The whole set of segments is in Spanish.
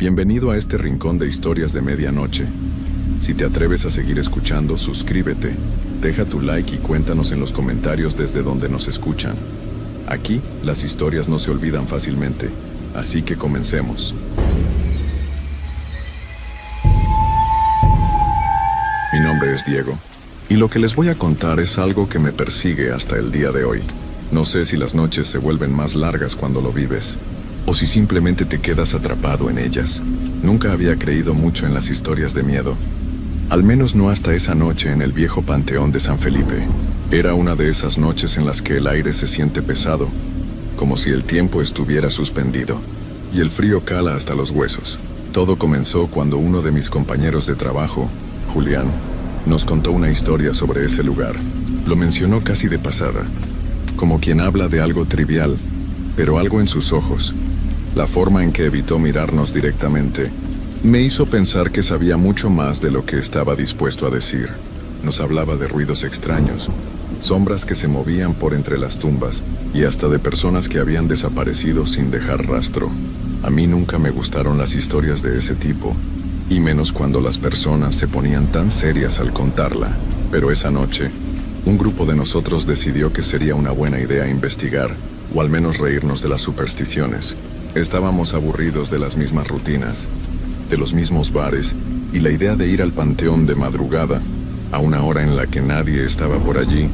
Bienvenido a este rincón de historias de medianoche. Si te atreves a seguir escuchando, suscríbete, deja tu like y cuéntanos en los comentarios desde donde nos escuchan. Aquí, las historias no se olvidan fácilmente, así que comencemos. Mi nombre es Diego, y lo que les voy a contar es algo que me persigue hasta el día de hoy. No sé si las noches se vuelven más largas cuando lo vives, o si simplemente te quedas atrapado en ellas. Nunca había creído mucho en las historias de miedo. Al menos no hasta esa noche en el viejo Panteón de San Felipe. Era una de esas noches en las que el aire se siente pesado, como si el tiempo estuviera suspendido, y el frío cala hasta los huesos. Todo comenzó cuando uno de mis compañeros de trabajo, Julián, nos contó una historia sobre ese lugar. Lo mencionó casi de pasada, como quien habla de algo trivial, pero algo en sus ojos, la forma en que evitó mirarnos directamente, me hizo pensar que sabía mucho más de lo que estaba dispuesto a decir. Nos hablaba de ruidos extraños, sombras que se movían por entre las tumbas y hasta de personas que habían desaparecido sin dejar rastro. A mí nunca me gustaron las historias de ese tipo, y menos cuando las personas se ponían tan serias al contarla. Pero esa noche, un grupo de nosotros decidió que sería una buena idea investigar, o al menos reírnos de las supersticiones. Estábamos aburridos de las mismas rutinas, de los mismos bares, y la idea de ir al panteón de madrugada, a una hora en la que nadie estaba por allí,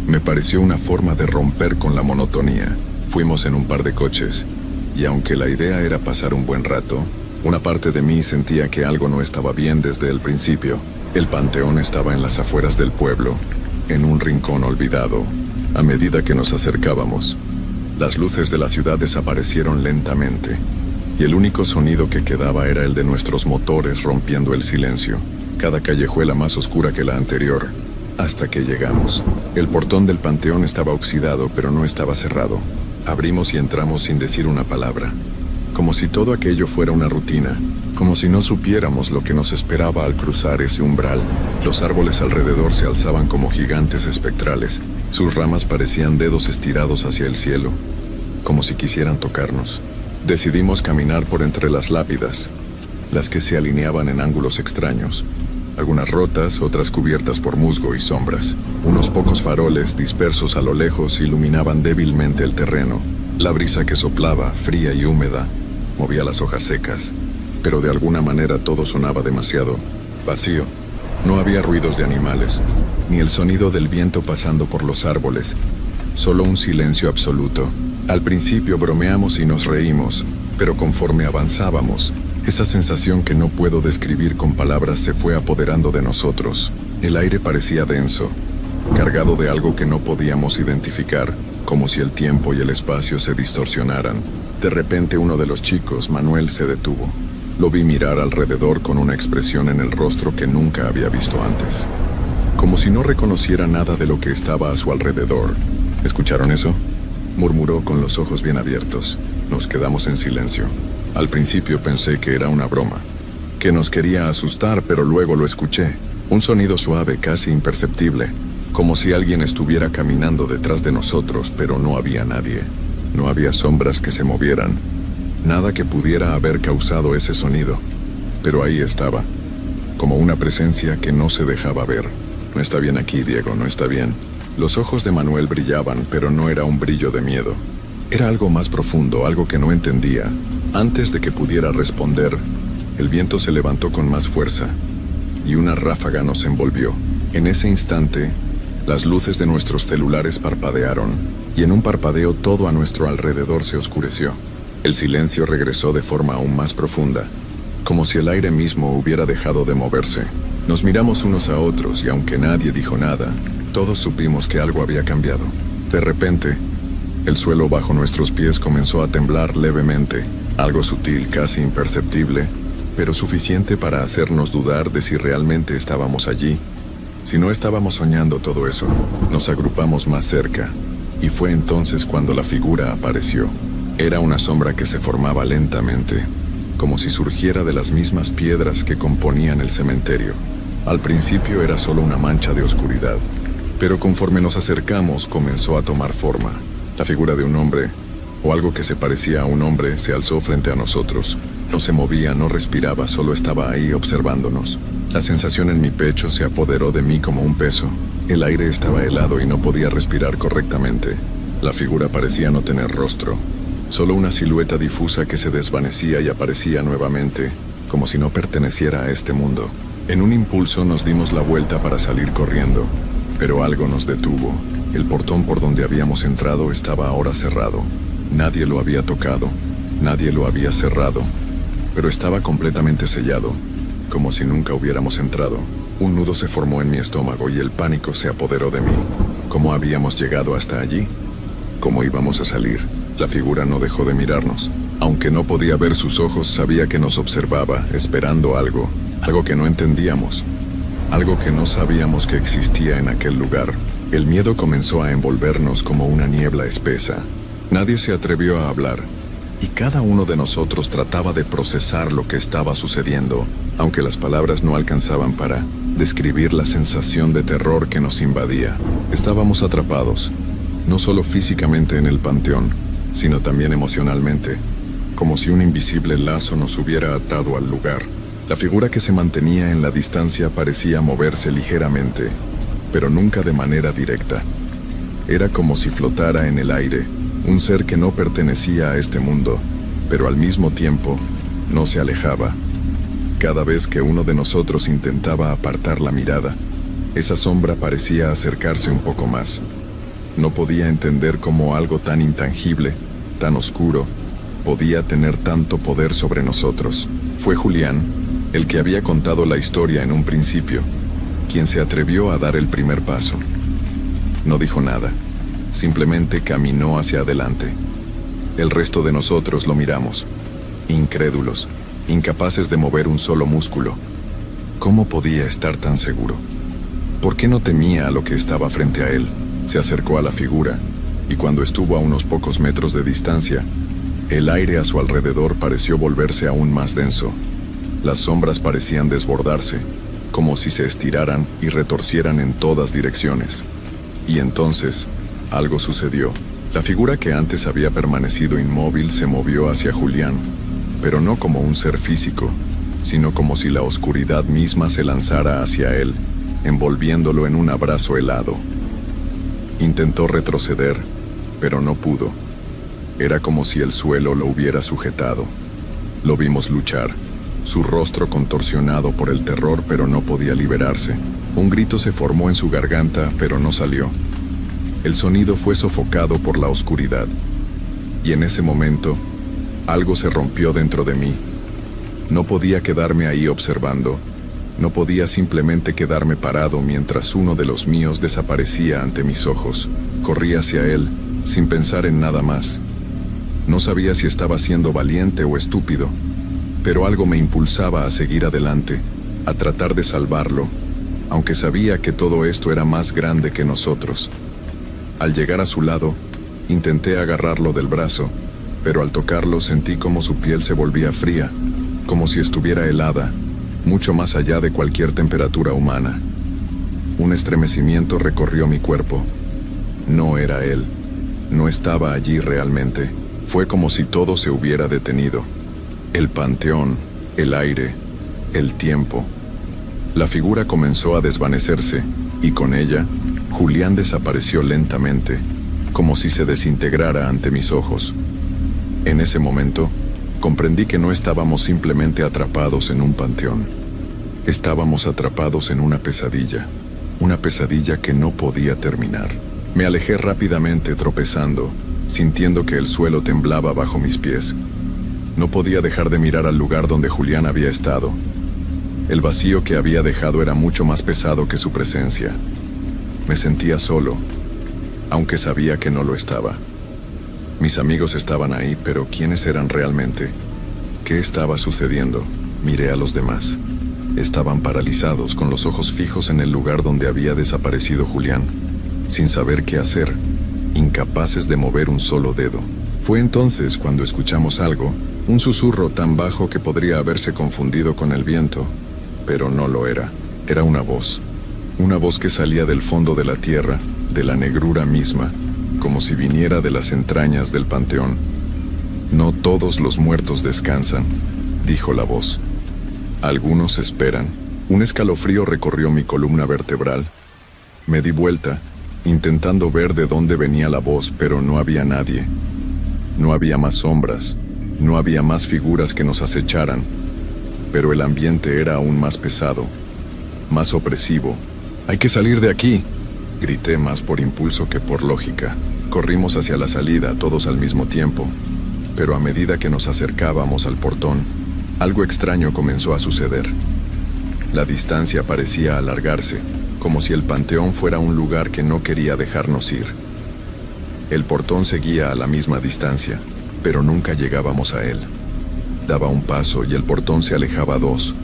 me pareció una forma de romper con la monotonía. Fuimos en un par de coches, y aunque la idea era pasar un buen rato, una parte de mí sentía que algo no estaba bien desde el principio. El panteón estaba en las afueras del pueblo, en un rincón olvidado. A medida que nos acercábamos, las luces de la ciudad desaparecieron lentamente, y el único sonido que quedaba era el de nuestros motores rompiendo el silencio. Cada callejuela más oscura que la anterior, hasta que llegamos. El portón del panteón estaba oxidado, pero no estaba cerrado. Abrimos y entramos sin decir una palabra, como si todo aquello fuera una rutina, como si no supiéramos lo que nos esperaba al cruzar ese umbral. Los árboles alrededor se alzaban como gigantes espectrales. Sus ramas parecían dedos estirados hacia el cielo, como si quisieran tocarnos. Decidimos caminar por entre las lápidas, las que se alineaban en ángulos extraños, algunas rotas, otras cubiertas por musgo y sombras. Unos pocos faroles dispersos a lo lejos iluminaban débilmente el terreno. La brisa que soplaba, fría y húmeda, movía las hojas secas, pero de alguna manera todo sonaba demasiado vacío. No había ruidos de animales, ni el sonido del viento pasando por los árboles, solo un silencio absoluto. Al principio bromeamos y nos reímos, pero conforme avanzábamos, esa sensación que no puedo describir con palabras se fue apoderando de nosotros. El aire parecía denso, cargado de algo que no podíamos identificar, como si el tiempo y el espacio se distorsionaran. De repente uno de los chicos, Manuel, se detuvo. Lo vi mirar alrededor con una expresión en el rostro que nunca había visto antes, como si no reconociera nada de lo que estaba a su alrededor. ¿Escucharon eso?, murmuró con los ojos bien abiertos. Nos quedamos en silencio. Al principio pensé que era una broma, que nos quería asustar, pero luego lo escuché. Un sonido suave, casi imperceptible, como si alguien estuviera caminando detrás de nosotros, pero no había nadie. No había sombras que se movieran, nada que pudiera haber causado ese sonido, pero ahí estaba, como una presencia que no se dejaba ver. No está bien aquí, Diego, no está bien. Los ojos de Manuel brillaban, pero no era un brillo de miedo. Era algo más profundo, algo que no entendía. Antes de que pudiera responder, el viento se levantó con más fuerza, y una ráfaga nos envolvió. En ese instante, las luces de nuestros celulares parpadearon, y en un parpadeo todo a nuestro alrededor se oscureció. El silencio regresó de forma aún más profunda, como si el aire mismo hubiera dejado de moverse. Nos miramos unos a otros y aunque nadie dijo nada, todos supimos que algo había cambiado. De repente, el suelo bajo nuestros pies comenzó a temblar levemente, algo sutil, casi imperceptible, pero suficiente para hacernos dudar de si realmente estábamos allí, si no estábamos soñando todo eso. Nos agrupamos más cerca, y fue entonces cuando la figura apareció. Era una sombra que se formaba lentamente, como si surgiera de las mismas piedras que componían el cementerio. Al principio era solo una mancha de oscuridad, pero conforme nos acercamos comenzó a tomar forma. La figura de un hombre, o algo que se parecía a un hombre, se alzó frente a nosotros. No se movía, no respiraba, solo estaba ahí observándonos. La sensación en mi pecho se apoderó de mí como un peso. El aire estaba helado y no podía respirar correctamente. La figura parecía no tener rostro, solo una silueta difusa que se desvanecía y aparecía nuevamente, como si no perteneciera a este mundo. En un impulso nos dimos la vuelta para salir corriendo, pero algo nos detuvo. El portón por donde habíamos entrado estaba ahora cerrado. Nadie lo había tocado, nadie lo había cerrado, pero estaba completamente sellado, como si nunca hubiéramos entrado. Un nudo se formó en mi estómago y el pánico se apoderó de mí. ¿Cómo habíamos llegado hasta allí? ¿Cómo íbamos a salir? La figura no dejó de mirarnos. Aunque no podía ver sus ojos, sabía que nos observaba, esperando algo, algo que no entendíamos, algo que no sabíamos que existía en aquel lugar. El miedo comenzó a envolvernos como una niebla espesa. Nadie se atrevió a hablar, y cada uno de nosotros trataba de procesar lo que estaba sucediendo, aunque las palabras no alcanzaban para describir la sensación de terror que nos invadía. Estábamos atrapados, no solo físicamente en el panteón, sino también emocionalmente, como si un invisible lazo nos hubiera atado al lugar. La figura que se mantenía en la distancia parecía moverse ligeramente, pero nunca de manera directa. Era como si flotara en el aire, un ser que no pertenecía a este mundo, pero al mismo tiempo no se alejaba. Cada vez que uno de nosotros intentaba apartar la mirada, esa sombra parecía acercarse un poco más. No podía entender cómo algo tan intangible, tan oscuro, podía tener tanto poder sobre nosotros. Fue Julián, el que había contado la historia en un principio, quien se atrevió a dar el primer paso. No dijo nada, simplemente caminó hacia adelante. El resto de nosotros lo miramos, incrédulos, incapaces de mover un solo músculo. ¿Cómo podía estar tan seguro? ¿Por qué no temía a lo que estaba frente a él? Se acercó a la figura, y cuando estuvo a unos pocos metros de distancia, el aire a su alrededor pareció volverse aún más denso. Las sombras parecían desbordarse, como si se estiraran y retorcieran en todas direcciones. Y entonces, algo sucedió. La figura que antes había permanecido inmóvil se movió hacia Julián, pero no como un ser físico, sino como si la oscuridad misma se lanzara hacia él, envolviéndolo en un abrazo helado. Intentó retroceder, pero no pudo. Era como si el suelo lo hubiera sujetado. Lo vimos luchar, su rostro contorsionado por el terror, pero no podía liberarse. Un grito se formó en su garganta, pero no salió. El sonido fue sofocado por la oscuridad. Y en ese momento, algo se rompió dentro de mí. No podía quedarme ahí observando. No podía simplemente quedarme parado mientras uno de los míos desaparecía ante mis ojos. Corrí hacia él, sin pensar en nada más. No sabía si estaba siendo valiente o estúpido, pero algo me impulsaba a seguir adelante, a tratar de salvarlo, aunque sabía que todo esto era más grande que nosotros. Al llegar a su lado, intenté agarrarlo del brazo, pero al tocarlo sentí como su piel se volvía fría, como si estuviera helada, mucho más allá de cualquier temperatura humana. Un estremecimiento recorrió mi cuerpo. No era él. No estaba allí realmente. Fue como si todo se hubiera detenido. El panteón, el aire, el tiempo. La figura comenzó a desvanecerse, y con ella, Julián desapareció lentamente, como si se desintegrara ante mis ojos. En ese momento, comprendí que no estábamos simplemente atrapados en un panteón. Estábamos atrapados en una pesadilla que no podía terminar. Me alejé rápidamente tropezando, sintiendo que el suelo temblaba bajo mis pies. No podía dejar de mirar al lugar donde Julián había estado. El vacío que había dejado era mucho más pesado que su presencia. Me sentía solo, aunque sabía que no lo estaba. Mis amigos estaban ahí, pero ¿quiénes eran realmente? ¿Qué estaba sucediendo? Miré a los demás. Estaban paralizados, con los ojos fijos en el lugar donde había desaparecido Julián, sin saber qué hacer, incapaces de mover un solo dedo. Fue entonces cuando escuchamos algo, un susurro tan bajo que podría haberse confundido con el viento, pero no lo era. Era una voz que salía del fondo de la tierra, de la negrura misma, como si viniera de las entrañas del panteón. No todos los muertos descansan, dijo la voz. Algunos esperan. Un escalofrío recorrió mi columna vertebral. Me di vuelta, intentando ver de dónde venía la voz, pero no había nadie. No había más sombras, no había más figuras que nos acecharan, pero el ambiente era aún más pesado, más opresivo. «¡Hay que salir de aquí!», grité más por impulso que por lógica. Corrimos hacia la salida, todos al mismo tiempo, pero a medida que nos acercábamos al portón, algo extraño comenzó a suceder. La distancia parecía alargarse, como si el panteón fuera un lugar que no quería dejarnos ir. El portón seguía a la misma distancia, pero nunca llegábamos a él. Daba un paso y el portón se alejaba dos.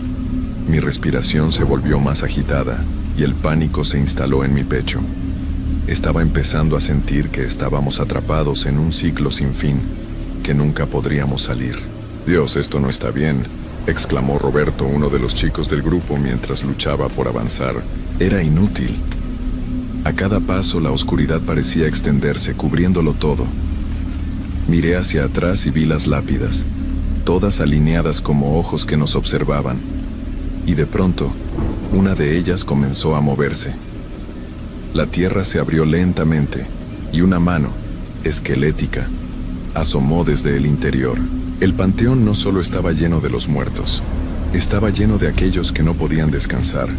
Mi respiración se volvió más agitada y el pánico se instaló en mi pecho. Estaba empezando a sentir que estábamos atrapados en un ciclo sin fin, que nunca podríamos salir. «Dios, esto no está bien», exclamó Roberto, uno de los chicos del grupo, mientras luchaba por avanzar. Era inútil. A cada paso la oscuridad parecía extenderse, cubriéndolo todo. Miré hacia atrás y vi las lápidas, todas alineadas como ojos que nos observaban. Y de pronto, una de ellas comenzó a moverse. La tierra se abrió lentamente y una mano, esquelética, asomó desde el interior. El panteón no solo estaba lleno de los muertos, estaba lleno de aquellos que no podían descansar.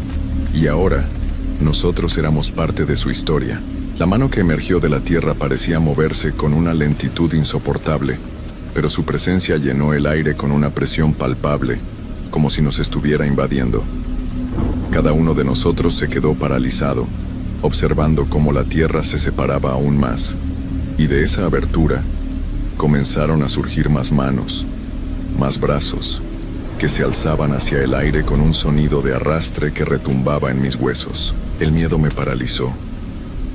Y ahora, nosotros éramos parte de su historia. La mano que emergió de la tierra parecía moverse con una lentitud insoportable, pero su presencia llenó el aire con una presión palpable, como si nos estuviera invadiendo. Cada uno de nosotros se quedó paralizado, observando cómo la tierra se separaba aún más. Y de esa abertura, comenzaron a surgir más manos, más brazos, que se alzaban hacia el aire con un sonido de arrastre que retumbaba en mis huesos. El miedo me paralizó.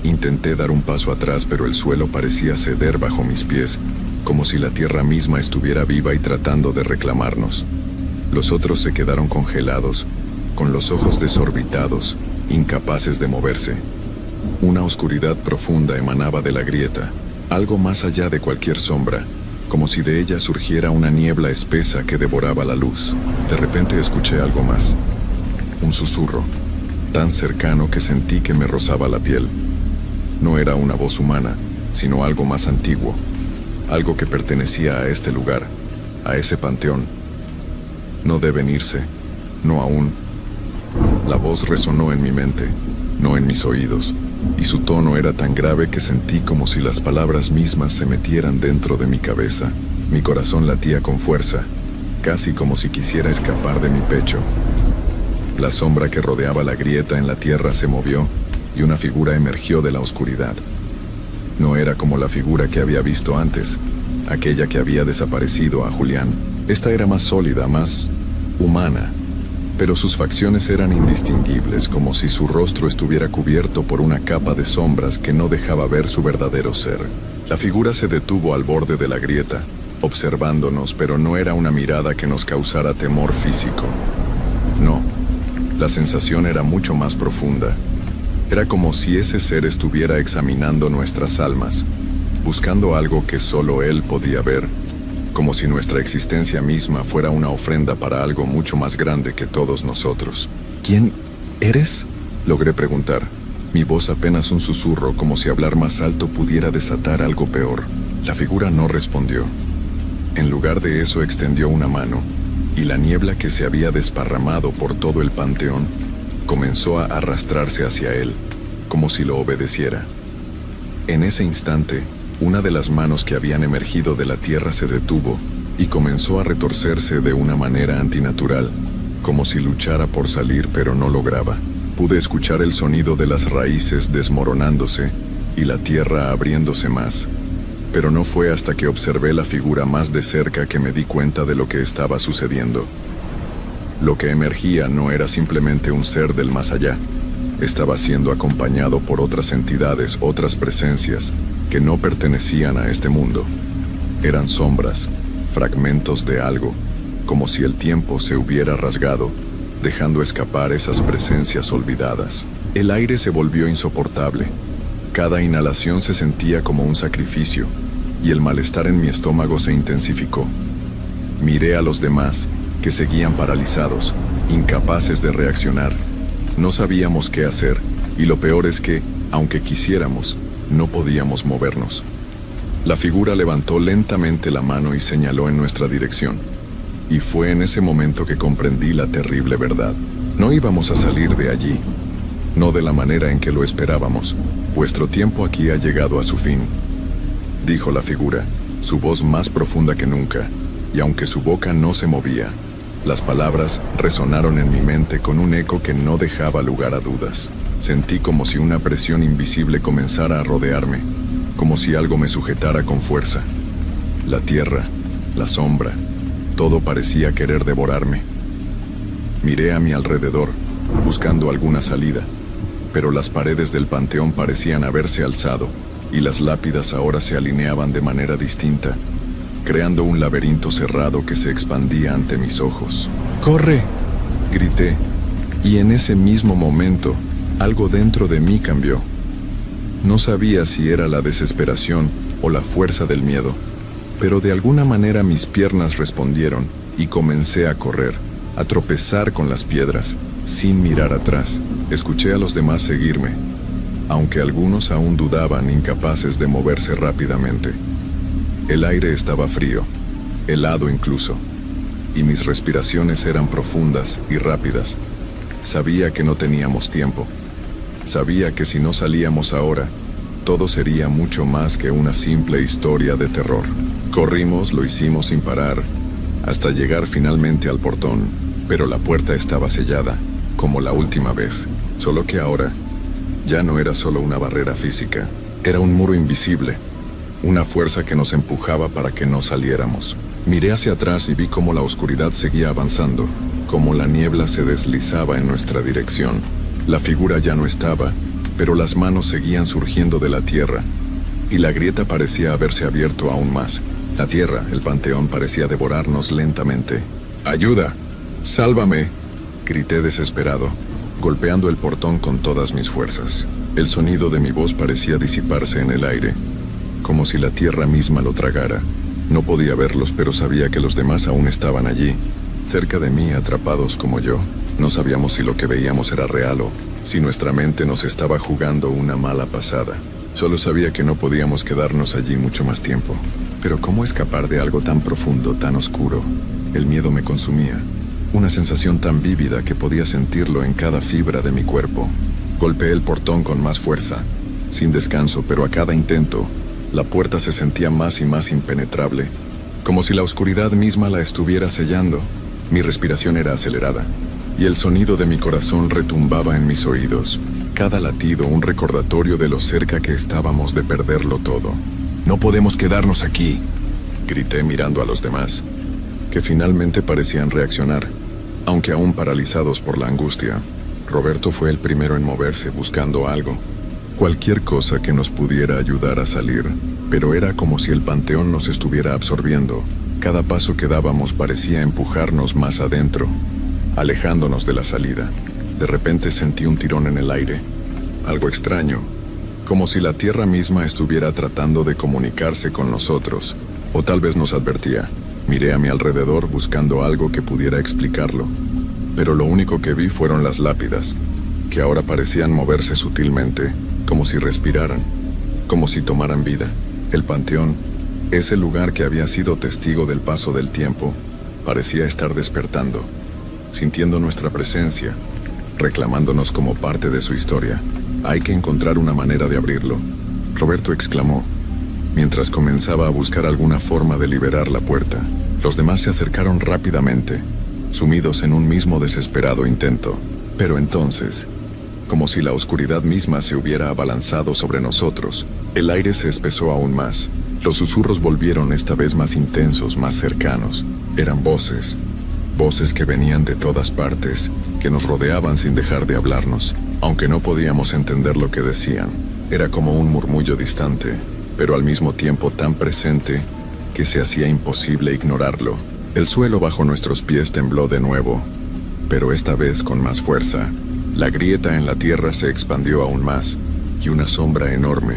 Intenté dar un paso atrás, pero el suelo parecía ceder bajo mis pies, como si la tierra misma estuviera viva y tratando de reclamarnos. Los otros se quedaron congelados, con los ojos desorbitados, incapaces de moverse. Una oscuridad profunda emanaba de la grieta, algo más allá de cualquier sombra, como si de ella surgiera una niebla espesa que devoraba la luz. De repente escuché algo más, un susurro, tan cercano que sentí que me rozaba la piel. No era una voz humana, sino algo más antiguo, algo que pertenecía a este lugar, a ese panteón. «No deben irse, no aún». La voz resonó en mi mente, no en mis oídos, y su tono era tan grave que sentí como si las palabras mismas se metieran dentro de mi cabeza. Mi corazón latía con fuerza, casi como si quisiera escapar de mi pecho. La sombra que rodeaba la grieta en la tierra se movió, y una figura emergió de la oscuridad. No era como la figura que había visto antes, aquella que había desaparecido a Julián. Esta era más sólida, más humana, pero sus facciones eran indistinguibles, como si su rostro estuviera cubierto por una capa de sombras que no dejaba ver su verdadero ser. La figura se detuvo al borde de la grieta, observándonos, pero no era una mirada que nos causara temor físico. No, la sensación era mucho más profunda. Era como si ese ser estuviera examinando nuestras almas, buscando algo que solo él podía ver, como si nuestra existencia misma fuera una ofrenda para algo mucho más grande que todos nosotros. «¿Quién eres?», logré preguntar, mi voz apenas un susurro, como si hablar más alto pudiera desatar algo peor. La figura no respondió. En lugar de eso extendió una mano, y la niebla que se había desparramado por todo el panteón comenzó a arrastrarse hacia él, como si lo obedeciera. En ese instante, una de las manos que habían emergido de la tierra se detuvo y comenzó a retorcerse de una manera antinatural, como si luchara por salir pero no lograba. Pude escuchar el sonido de las raíces desmoronándose y la tierra abriéndose más, pero no fue hasta que observé la figura más de cerca que me di cuenta de lo que estaba sucediendo. Lo que emergía no era simplemente un ser del más allá. Estaba siendo acompañado por otras entidades, otras presencias, que no pertenecían a este mundo. Eran sombras, fragmentos de algo, como si el tiempo se hubiera rasgado, dejando escapar esas presencias olvidadas. El aire se volvió insoportable. Cada inhalación se sentía como un sacrificio, y el malestar en mi estómago se intensificó. Miré a los demás, que seguían paralizados, incapaces de reaccionar. No sabíamos qué hacer, y lo peor es que, aunque quisiéramos, no podíamos movernos. La figura levantó lentamente la mano y señaló en nuestra dirección. Y fue en ese momento que comprendí la terrible verdad. No íbamos a salir de allí, no de la manera en que lo esperábamos. Vuestro tiempo aquí ha llegado a su fin, dijo la figura, su voz más profunda que nunca, y aunque su boca no se movía, las palabras resonaron en mi mente con un eco que no dejaba lugar a dudas. Sentí como si una presión invisible comenzara a rodearme, como si algo me sujetara con fuerza. La tierra, la sombra, todo parecía querer devorarme. Miré a mi alrededor, buscando alguna salida, pero las paredes del panteón parecían haberse alzado, y las lápidas ahora se alineaban de manera distinta, creando un laberinto cerrado que se expandía ante mis ojos. ¡Corre!, grité, y en ese mismo momento, algo dentro de mí cambió. No sabía si era la desesperación o la fuerza del miedo, pero de alguna manera mis piernas respondieron y comencé a correr, a tropezar con las piedras, sin mirar atrás. Escuché a los demás seguirme, aunque algunos aún dudaban, incapaces de moverse rápidamente. El aire estaba frío, helado incluso, y mis respiraciones eran profundas y rápidas. Sabía que no teníamos tiempo. Sabía que si no salíamos ahora, todo sería mucho más que una simple historia de terror. Corrimos, lo hicimos sin parar, hasta llegar finalmente al portón, pero la puerta estaba sellada, como la última vez, solo que ahora ya no era solo una barrera física, era un muro invisible, una fuerza que nos empujaba para que no saliéramos. Miré hacia atrás y vi cómo la oscuridad seguía avanzando, cómo la niebla se deslizaba en nuestra dirección. La figura ya no estaba, pero las manos seguían surgiendo de la tierra, y la grieta parecía haberse abierto aún más. La tierra, el panteón, parecía devorarnos lentamente. ¡Ayuda! ¡Sálvame!, grité desesperado, golpeando el portón con todas mis fuerzas. El sonido de mi voz parecía disiparse en el aire, como si la tierra misma lo tragara. No podía verlos, pero sabía que los demás aún estaban allí, cerca de mí, atrapados como yo. No sabíamos si lo que veíamos era real o si nuestra mente nos estaba jugando una mala pasada. Solo sabía que no podíamos quedarnos allí mucho más tiempo. Pero ¿cómo escapar de algo tan profundo, tan oscuro? El miedo me consumía, una sensación tan vívida que podía sentirlo en cada fibra de mi cuerpo. Golpeé el portón con más fuerza, sin descanso, pero a cada intento, la puerta se sentía más y más impenetrable, como si la oscuridad misma la estuviera sellando. Mi respiración era acelerada, y el sonido de mi corazón retumbaba en mis oídos, cada latido un recordatorio de lo cerca que estábamos de perderlo todo. «No podemos quedarnos aquí», grité mirando a los demás, que finalmente parecían reaccionar, aunque aún paralizados por la angustia. Roberto fue el primero en moverse buscando algo, cualquier cosa que nos pudiera ayudar a salir, pero era como si el panteón nos estuviera absorbiendo. Cada paso que dábamos parecía empujarnos más adentro, alejándonos de la salida. De repente sentí un tirón en el aire, algo extraño, como si la tierra misma estuviera tratando de comunicarse con nosotros, o tal vez nos advertía. Miré a mi alrededor buscando algo que pudiera explicarlo, pero lo único que vi fueron las lápidas, que ahora parecían moverse sutilmente, como si respiraran, como si tomaran vida. El panteón, ese lugar que había sido testigo del paso del tiempo, parecía estar despertando, sintiendo nuestra presencia, reclamándonos como parte de su historia. «Hay que encontrar una manera de abrirlo», Roberto exclamó, mientras comenzaba a buscar alguna forma de liberar la puerta. Los demás se acercaron rápidamente, sumidos en un mismo desesperado intento. Pero entonces, como si la oscuridad misma se hubiera abalanzado sobre nosotros, el aire se espesó aún más. Los susurros volvieron esta vez más intensos, más cercanos. Eran voces que venían de todas partes, que nos rodeaban sin dejar de hablarnos. Aunque no podíamos entender lo que decían, era como un murmullo distante, pero al mismo tiempo tan presente que se hacía imposible ignorarlo. El suelo bajo nuestros pies tembló de nuevo, pero esta vez con más fuerza. La grieta en la tierra se expandió aún más, y una sombra enorme,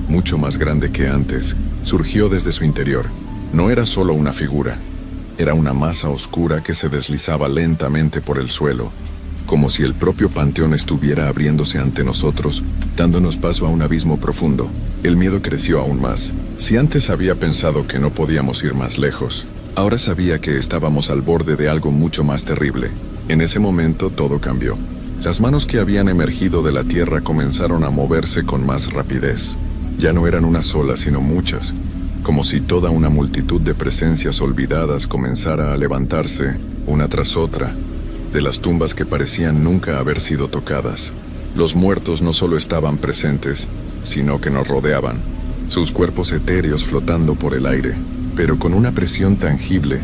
mucho más grande que antes, surgió desde su interior. No era solo una figura, era una masa oscura que se deslizaba lentamente por el suelo, como si el propio panteón estuviera abriéndose ante nosotros, dándonos paso a un abismo profundo. El miedo creció aún más. Si antes había pensado que no podíamos ir más lejos, ahora sabía que estábamos al borde de algo mucho más terrible. En ese momento todo cambió. Las manos que habían emergido de la tierra comenzaron a moverse con más rapidez. Ya no eran una sola, sino muchas, como si toda una multitud de presencias olvidadas comenzara a levantarse, una tras otra, de las tumbas que parecían nunca haber sido tocadas. Los muertos no solo estaban presentes, sino que nos rodeaban, sus cuerpos etéreos flotando por el aire, pero con una presión tangible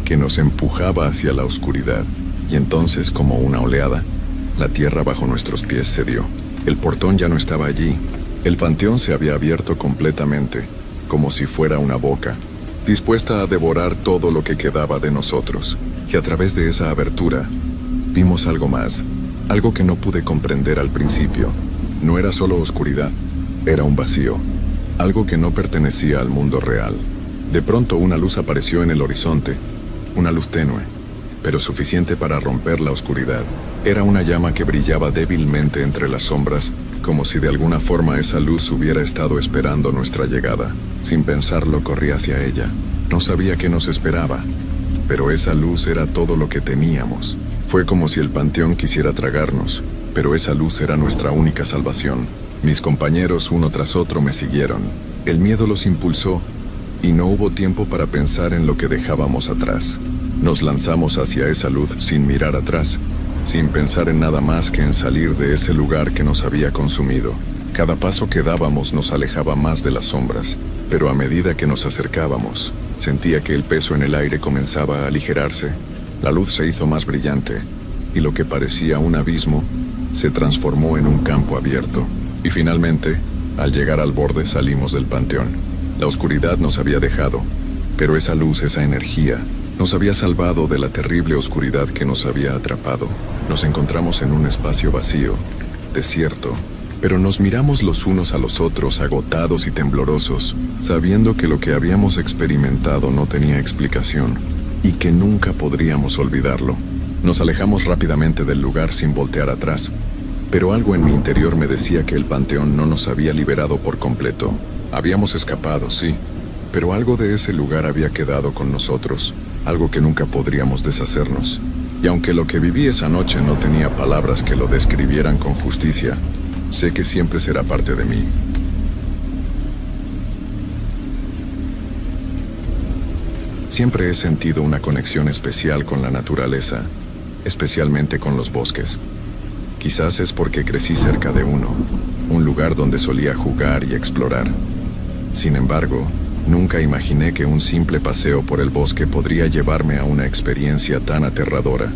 que nos empujaba hacia la oscuridad. Y entonces, como una oleada, la tierra bajo nuestros pies cedió. El portón ya no estaba allí. El panteón se había abierto completamente, como si fuera una boca, dispuesta a devorar todo lo que quedaba de nosotros. Y a través de esa abertura, vimos algo más, algo que no pude comprender al principio. No era solo oscuridad, era un vacío, algo que no pertenecía al mundo real. De pronto una luz apareció en el horizonte, una luz tenue, pero suficiente para romper la oscuridad. Era una llama que brillaba débilmente entre las sombras, como si de alguna forma esa luz hubiera estado esperando nuestra llegada. Sin pensarlo, corrí hacia ella. No sabía qué nos esperaba, pero esa luz era todo lo que teníamos. Fue como si el panteón quisiera tragarnos, pero esa luz era nuestra única salvación. Mis compañeros, uno tras otro, me siguieron. El miedo los impulsó, y no hubo tiempo para pensar en lo que dejábamos atrás. Nos lanzamos hacia esa luz sin mirar atrás, sin pensar en nada más que en salir de ese lugar que nos había consumido. Cada paso que dábamos nos alejaba más de las sombras, pero a medida que nos acercábamos, sentía que el peso en el aire comenzaba a aligerarse. La luz se hizo más brillante, y lo que parecía un abismo se transformó en un campo abierto. Y finalmente, al llegar al borde, salimos del panteón. La oscuridad nos había dejado, pero esa luz, esa energía, nos había salvado de la terrible oscuridad que nos había atrapado. Nos encontramos en un espacio vacío, desierto, pero nos miramos los unos a los otros, agotados y temblorosos, sabiendo que lo que habíamos experimentado no tenía explicación y que nunca podríamos olvidarlo. Nos alejamos rápidamente del lugar sin voltear atrás, pero algo en mi interior me decía que el panteón no nos había liberado por completo. Habíamos escapado, sí, pero algo de ese lugar había quedado con nosotros, algo que nunca podríamos deshacernos. Y aunque lo que viví esa noche no tenía palabras que lo describieran con justicia, sé que siempre será parte de mí. Siempre he sentido una conexión especial con la naturaleza, especialmente con los bosques. Quizás es porque crecí cerca de uno, un lugar donde solía jugar y explorar. Sin embargo, nunca imaginé que un simple paseo por el bosque podría llevarme a una experiencia tan aterradora.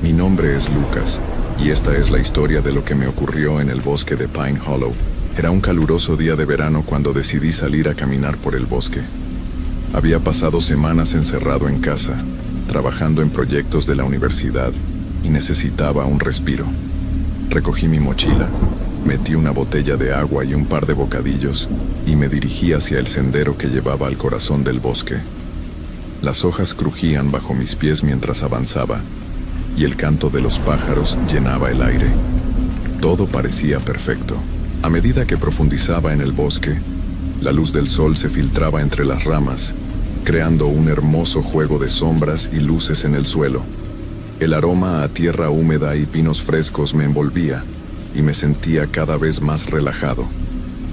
Mi nombre es Lucas, y esta es la historia de lo que me ocurrió en el bosque de Pine Hollow. Era un caluroso día de verano cuando decidí salir a caminar por el bosque. Había pasado semanas encerrado en casa, trabajando en proyectos de la universidad, y necesitaba un respiro. Recogí mi mochila, metí una botella de agua y un par de bocadillos, y me dirigí hacia el sendero que llevaba al corazón del bosque. Las hojas crujían bajo mis pies mientras avanzaba, y el canto de los pájaros llenaba el aire. Todo parecía perfecto. A medida que profundizaba en el bosque, la luz del sol se filtraba entre las ramas, creando un hermoso juego de sombras y luces en el suelo. El aroma a tierra húmeda y pinos frescos me envolvía, y me sentía cada vez más relajado.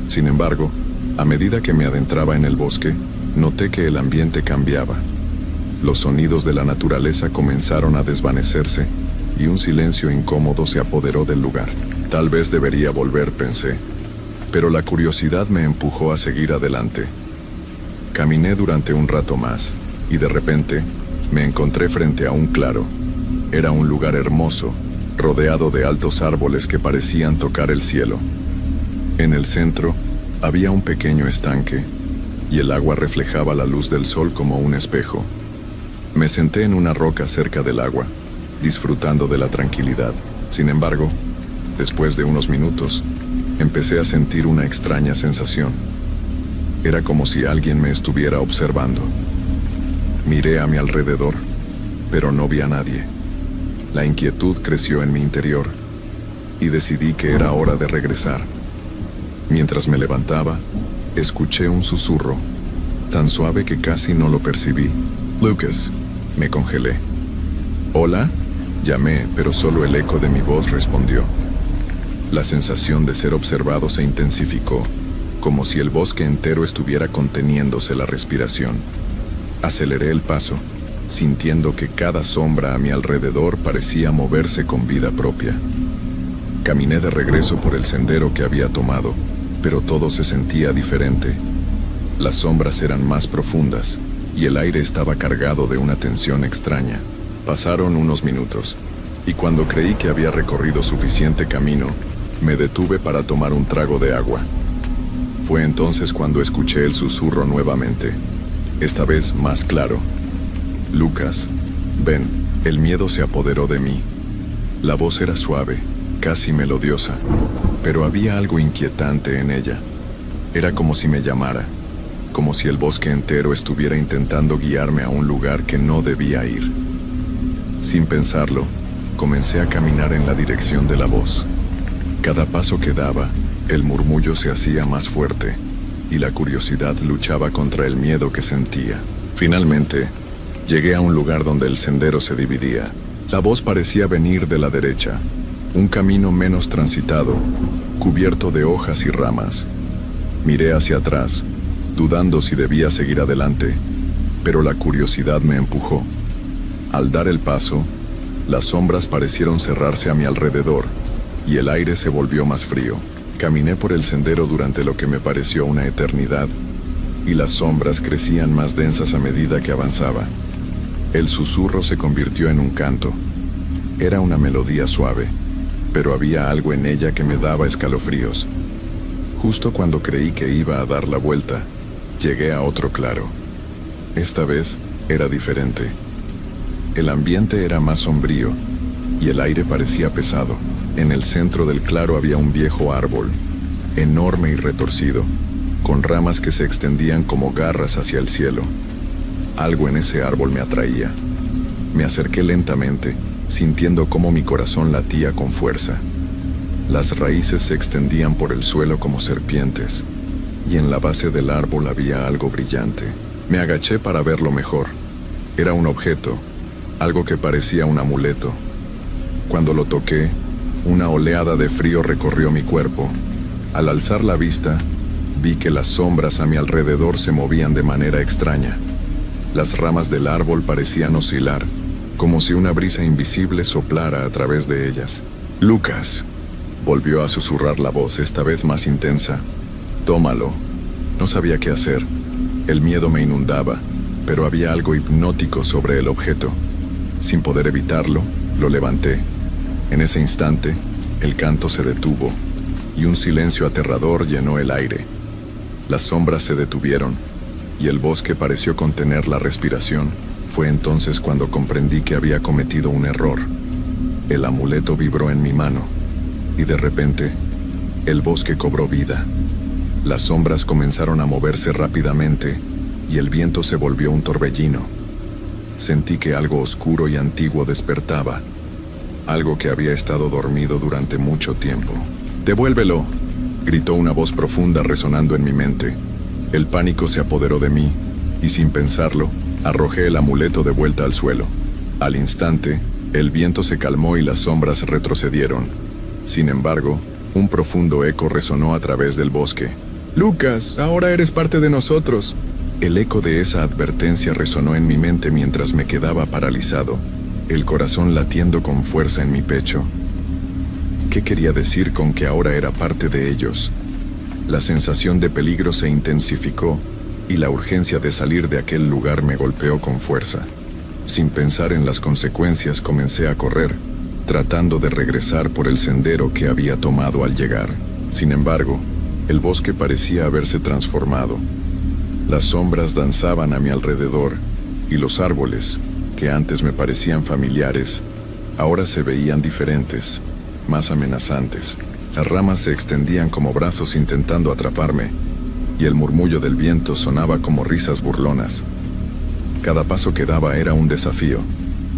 Sin embargo, a medida que me adentraba en el bosque, noté que el ambiente cambiaba. Los sonidos de la naturaleza comenzaron a desvanecerse, y un silencio incómodo se apoderó del lugar. Tal vez debería volver, pensé, pero la curiosidad me empujó a seguir adelante. Caminé durante un rato más, y de repente me encontré frente a un claro. Era un lugar hermoso, rodeado de altos árboles que parecían tocar el cielo. En el centro había un pequeño estanque, y el agua reflejaba la luz del sol como un espejo. Me senté en una roca cerca del agua, disfrutando de la tranquilidad. Sin embargo, después de unos minutos, empecé a sentir una extraña sensación. Era como si alguien me estuviera observando. Miré a mi alrededor, pero no vi a nadie. La inquietud creció en mi interior y decidí que era hora de regresar. Mientras me levantaba, escuché un susurro, tan suave que casi no lo percibí. «Lucas», me congelé. «¿Hola?», llamé, pero solo el eco de mi voz respondió. La sensación de ser observado se intensificó, como si el bosque entero estuviera conteniéndose la respiración. Aceleré el paso, sintiendo que cada sombra a mi alrededor parecía moverse con vida propia. Caminé de regreso por el sendero que había tomado, pero todo se sentía diferente. Las sombras eran más profundas, y el aire estaba cargado de una tensión extraña. Pasaron unos minutos, y cuando creí que había recorrido suficiente camino, me detuve para tomar un trago de agua. Fue entonces cuando escuché el susurro nuevamente, esta vez más claro. «Lucas, ven». El miedo se apoderó de mí. La voz era suave, casi melodiosa, pero había algo inquietante en ella. Era como si me llamara, como si el bosque entero estuviera intentando guiarme a un lugar que no debía ir. Sin pensarlo, comencé a caminar en la dirección de la voz. Cada paso que daba, el murmullo se hacía más fuerte, y la curiosidad luchaba contra el miedo que sentía. Finalmente, llegué a un lugar donde el sendero se dividía. La voz parecía venir de la derecha, un camino menos transitado, cubierto de hojas y ramas. Miré hacia atrás, dudando si debía seguir adelante, pero la curiosidad me empujó. Al dar el paso, las sombras parecieron cerrarse a mi alrededor, y el aire se volvió más frío. Caminé por el sendero durante lo que me pareció una eternidad, y las sombras crecían más densas a medida que avanzaba. El susurro se convirtió en un canto. Era una melodía suave, pero había algo en ella que me daba escalofríos. Justo cuando creí que iba a dar la vuelta, llegué a otro claro. Esta vez era diferente. El ambiente era más sombrío, y el aire parecía pesado. En el centro del claro había un viejo árbol, enorme y retorcido, con ramas que se extendían como garras hacia el cielo. Algo en ese árbol me atraía. Me acerqué lentamente, sintiendo cómo mi corazón latía con fuerza. Las raíces se extendían por el suelo como serpientes, y en la base del árbol había algo brillante. Me agaché para verlo mejor. Era un objeto, algo que parecía un amuleto. Cuando lo toqué, una oleada de frío recorrió mi cuerpo. Al alzar la vista, vi que las sombras a mi alrededor se movían de manera extraña. Las ramas del árbol parecían oscilar, como si una brisa invisible soplara a través de ellas. «Lucas», volvió a susurrar la voz, esta vez más intensa. «Tómalo». No sabía qué hacer. El miedo me inundaba, pero había algo hipnótico sobre el objeto. Sin poder evitarlo, lo levanté. En ese instante, el canto se detuvo, y un silencio aterrador llenó el aire. Las sombras se detuvieron, y el bosque pareció contener la respiración. Fue entonces cuando comprendí que había cometido un error. El amuleto vibró en mi mano, y de repente, el bosque cobró vida. Las sombras comenzaron a moverse rápidamente, y el viento se volvió un torbellino. Sentí que algo oscuro y antiguo despertaba, algo que había estado dormido durante mucho tiempo. «Devuélvelo», gritó una voz profunda resonando en mi mente. El pánico se apoderó de mí, y sin pensarlo, arrojé el amuleto de vuelta al suelo. Al instante, el viento se calmó y las sombras retrocedieron. Sin embargo, un profundo eco resonó a través del bosque. «Lucas, ahora eres parte de nosotros». El eco de esa advertencia resonó en mi mente mientras me quedaba paralizado, el corazón latiendo con fuerza en mi pecho. ¿Qué quería decir con que ahora era parte de ellos? La sensación de peligro se intensificó, y la urgencia de salir de aquel lugar me golpeó con fuerza. Sin pensar en las consecuencias, comencé a correr, tratando de regresar por el sendero que había tomado al llegar. Sin embargo, el bosque parecía haberse transformado. Las sombras danzaban a mi alrededor, y los árboles, que antes me parecían familiares, ahora se veían diferentes, más amenazantes. Las ramas se extendían como brazos intentando atraparme, y el murmullo del viento sonaba como risas burlonas. Cada paso que daba era un desafío.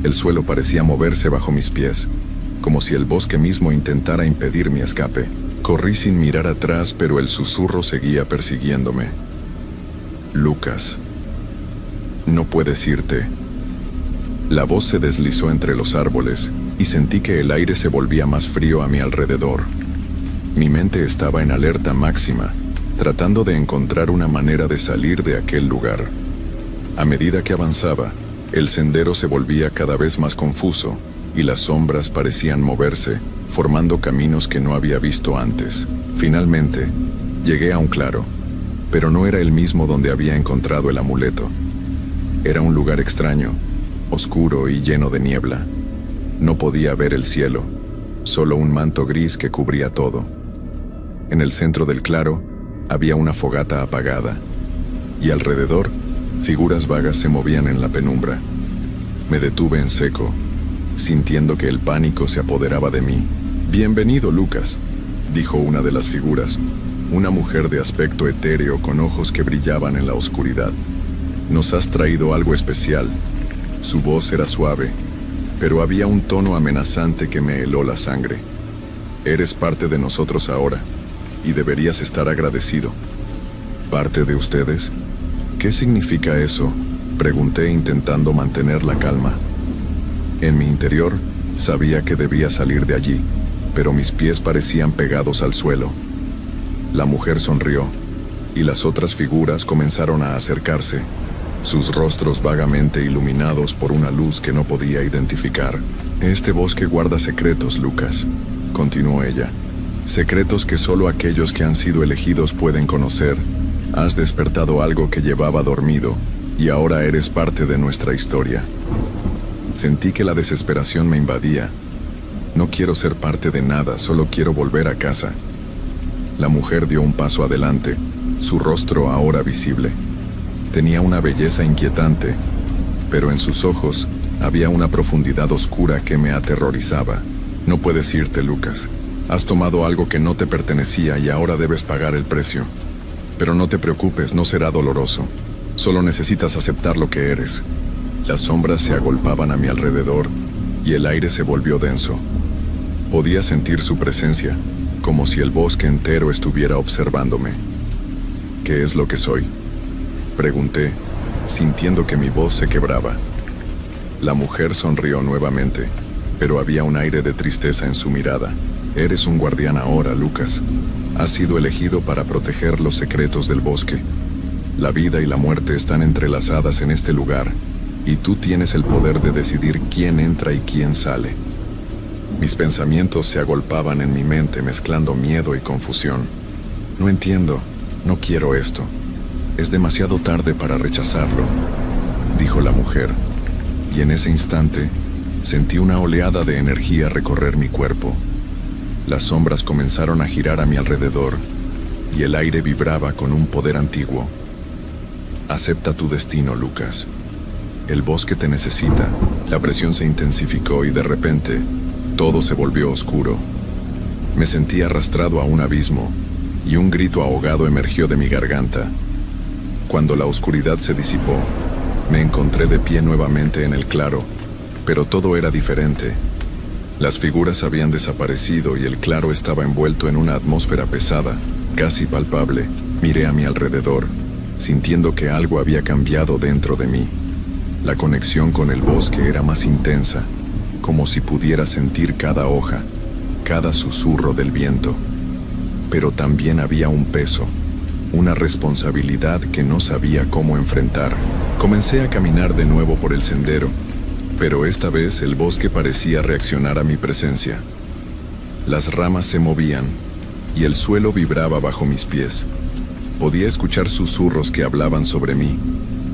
El suelo parecía moverse bajo mis pies, como si el bosque mismo intentara impedir mi escape. Corrí sin mirar atrás, pero el susurro seguía persiguiéndome. Lucas, no puedes irte. La voz se deslizó entre los árboles y sentí que el aire se volvía más frío a mi alrededor. Mi mente estaba en alerta máxima, tratando de encontrar una manera de salir de aquel lugar. A medida que avanzaba, el sendero se volvía cada vez más confuso y las sombras parecían moverse, formando caminos que no había visto antes. Finalmente, llegué a un claro, pero no era el mismo donde había encontrado el amuleto. Era un lugar extraño, oscuro y lleno de niebla. No podía ver el cielo, solo un manto gris que cubría todo. En el centro del claro había una fogata apagada, y alrededor, figuras vagas se movían en la penumbra. Me detuve en seco, sintiendo que el pánico se apoderaba de mí. «Bienvenido, Lucas», dijo una de las figuras, una mujer de aspecto etéreo con ojos que brillaban en la oscuridad. «Nos has traído algo especial». Su voz era suave, pero había un tono amenazante que me heló la sangre. «Eres parte de nosotros ahora, y deberías estar agradecido». «¿Parte de ustedes? ¿Qué significa eso?», pregunté intentando mantener la calma. En mi interior, sabía que debía salir de allí, pero mis pies parecían pegados al suelo. La mujer sonrió, y las otras figuras comenzaron a acercarse, sus rostros vagamente iluminados por una luz que no podía identificar. «Este bosque guarda secretos, Lucas», continuó ella. «Secretos que solo aquellos que han sido elegidos pueden conocer. Has despertado algo que llevaba dormido, y ahora eres parte de nuestra historia». Sentí que la desesperación me invadía. No quiero ser parte de nada, solo quiero volver a casa. La mujer dio un paso adelante, su rostro ahora visible. Tenía una belleza inquietante, pero en sus ojos había una profundidad oscura que me aterrorizaba. «No puedes irte, Lucas. Has tomado algo que no te pertenecía y ahora debes pagar el precio. Pero no te preocupes, no será doloroso. Solo necesitas aceptar lo que eres». Las sombras se agolpaban a mi alrededor y el aire se volvió denso. Podía sentir su presencia, como si el bosque entero estuviera observándome. «¿Qué es lo que soy?», pregunté, sintiendo que mi voz se quebraba. La mujer sonrió nuevamente, pero había un aire de tristeza en su mirada. «Eres un guardián ahora, Lucas. Has sido elegido para proteger los secretos del bosque. La vida y la muerte están entrelazadas en este lugar, y tú tienes el poder de decidir quién entra y quién sale». Mis pensamientos se agolpaban en mi mente mezclando miedo y confusión. «No entiendo, no quiero esto. Es demasiado tarde para rechazarlo», dijo la mujer, y en ese instante sentí una oleada de energía recorrer mi cuerpo. Las sombras comenzaron a girar a mi alrededor, y el aire vibraba con un poder antiguo. «Acepta tu destino, Lucas. El bosque te necesita». La presión se intensificó y de repente, todo se volvió oscuro. Me sentí arrastrado a un abismo, y un grito ahogado emergió de mi garganta. Cuando la oscuridad se disipó, me encontré de pie nuevamente en el claro, pero todo era diferente. Las figuras habían desaparecido y el claro estaba envuelto en una atmósfera pesada, casi palpable. Miré a mi alrededor, sintiendo que algo había cambiado dentro de mí. La conexión con el bosque era más intensa, como si pudiera sentir cada hoja, cada susurro del viento. Pero también había un peso, una responsabilidad que no sabía cómo enfrentar. Comencé a caminar de nuevo por el sendero, pero esta vez el bosque parecía reaccionar a mi presencia. Las ramas se movían, y el suelo vibraba bajo mis pies. Podía escuchar susurros que hablaban sobre mí,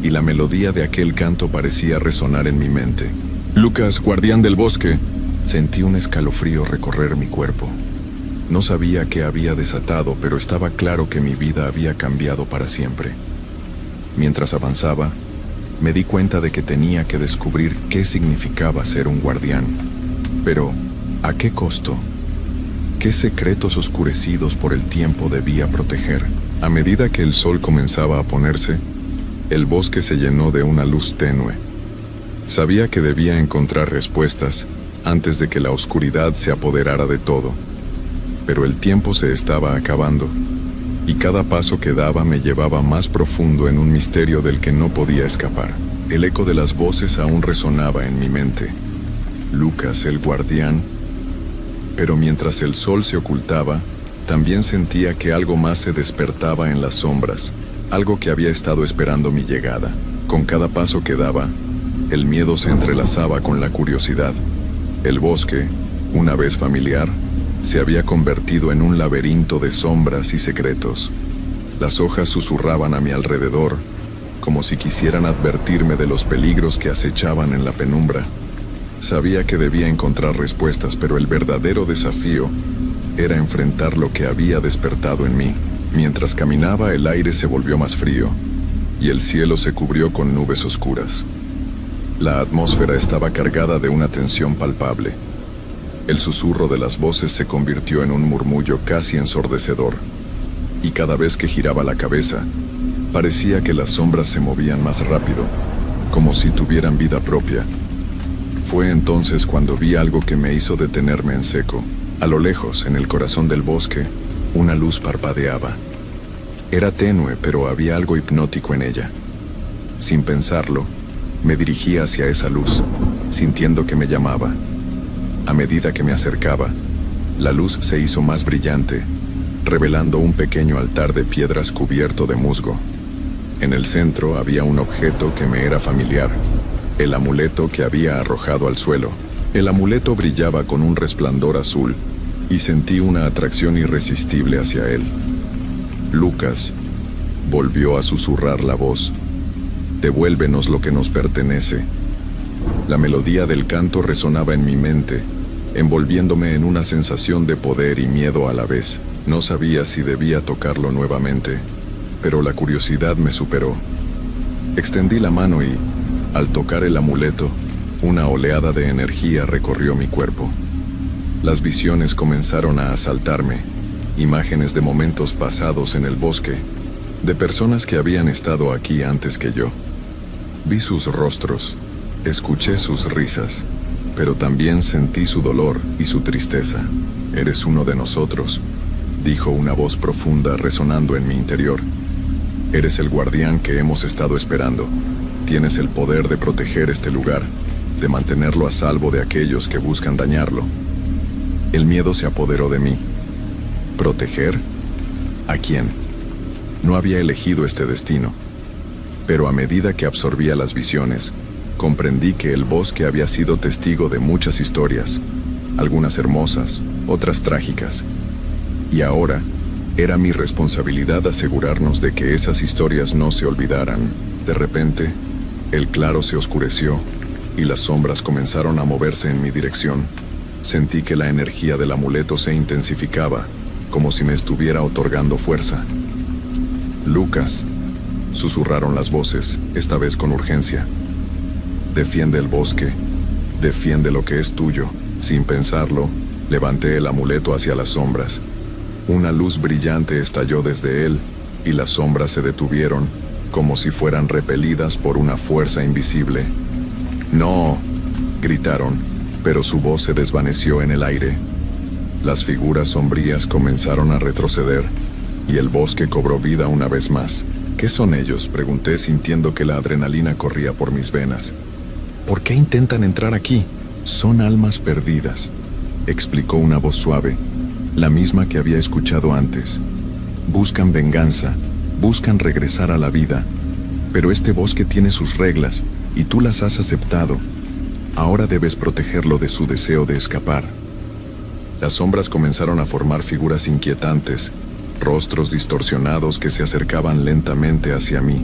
y la melodía de aquel canto parecía resonar en mi mente. «Lucas, guardián del bosque». Sentí un escalofrío recorrer mi cuerpo. No sabía qué había desatado, pero estaba claro que mi vida había cambiado para siempre. Mientras avanzaba, me di cuenta de que tenía que descubrir qué significaba ser un guardián. Pero, ¿a qué costo? ¿Qué secretos oscurecidos por el tiempo debía proteger? A medida que el sol comenzaba a ponerse, el bosque se llenó de una luz tenue. Sabía que debía encontrar respuestas antes de que la oscuridad se apoderara de todo. Pero el tiempo se estaba acabando, y cada paso que daba me llevaba más profundo en un misterio del que no podía escapar. El eco de las voces aún resonaba en mi mente. Lucas, el guardián. Pero mientras el sol se ocultaba, también sentía que algo más se despertaba en las sombras, algo que había estado esperando mi llegada. Con cada paso que daba, el miedo se entrelazaba con la curiosidad. El bosque, una vez familiar, se había convertido en un laberinto de sombras y secretos. Las hojas susurraban a mi alrededor, como si quisieran advertirme de los peligros que acechaban en la penumbra. Sabía que debía encontrar respuestas, pero el verdadero desafío era enfrentar lo que había despertado en mí. Mientras caminaba, el aire se volvió más frío, y el cielo se cubrió con nubes oscuras. La atmósfera estaba cargada de una tensión palpable. El susurro de las voces se convirtió en un murmullo casi ensordecedor, y cada vez que giraba la cabeza, parecía que las sombras se movían más rápido, como si tuvieran vida propia. Fue entonces cuando vi algo que me hizo detenerme en seco. A lo lejos, en el corazón del bosque, una luz parpadeaba. Era tenue, pero había algo hipnótico en ella. Sin pensarlo, me dirigí hacia esa luz, sintiendo que me llamaba. A medida que me acercaba, la luz se hizo más brillante, revelando un pequeño altar de piedras cubierto de musgo. En el centro había un objeto que me era familiar, el amuleto que había arrojado al suelo. El amuleto brillaba con un resplandor azul, y sentí una atracción irresistible hacia él. Lucas, volvió a susurrar la voz. Devuélvenos lo que nos pertenece. La melodía del canto resonaba en mi mente, envolviéndome en una sensación de poder y miedo a la vez. No sabía si debía tocarlo nuevamente, pero la curiosidad me superó. Extendí la mano y, al tocar el amuleto, una oleada de energía recorrió mi cuerpo. Las visiones comenzaron a asaltarme, imágenes de momentos pasados en el bosque, de personas que habían estado aquí antes que yo. Vi sus rostros, escuché sus risas, pero también sentí su dolor y su tristeza. Eres uno de nosotros, dijo una voz profunda resonando en mi interior. Eres el guardián que hemos estado esperando. Tienes el poder de proteger este lugar, de mantenerlo a salvo de aquellos que buscan dañarlo. El miedo se apoderó de mí. ¿Proteger? ¿A quién? No había elegido este destino, pero a medida que absorbía las visiones, comprendí que el bosque había sido testigo de muchas historias, algunas hermosas, otras trágicas. Y ahora, era mi responsabilidad asegurarnos de que esas historias no se olvidaran. De repente, el claro se oscureció y las sombras comenzaron a moverse en mi dirección. Sentí que la energía del amuleto se intensificaba, como si me estuviera otorgando fuerza. Lucas, susurraron las voces, esta vez con urgencia. Defiende el bosque, defiende lo que es tuyo. Sin pensarlo, levanté el amuleto hacia las sombras. Una luz brillante estalló desde él, y las sombras se detuvieron, como si fueran repelidas por una fuerza invisible. ¡No!, gritaron, pero su voz se desvaneció en el aire. Las figuras sombrías comenzaron a retroceder, y el bosque cobró vida una vez más. ¿Qué son ellos?, pregunté, sintiendo que la adrenalina corría por mis venas. ¿Por qué intentan entrar aquí? Son almas perdidas, explicó una voz suave, la misma que había escuchado antes. Buscan venganza, buscan regresar a la vida, pero este bosque tiene sus reglas, y tú las has aceptado. Ahora debes protegerlo de su deseo de escapar. Las sombras comenzaron a formar figuras inquietantes, rostros distorsionados que se acercaban lentamente hacia mí.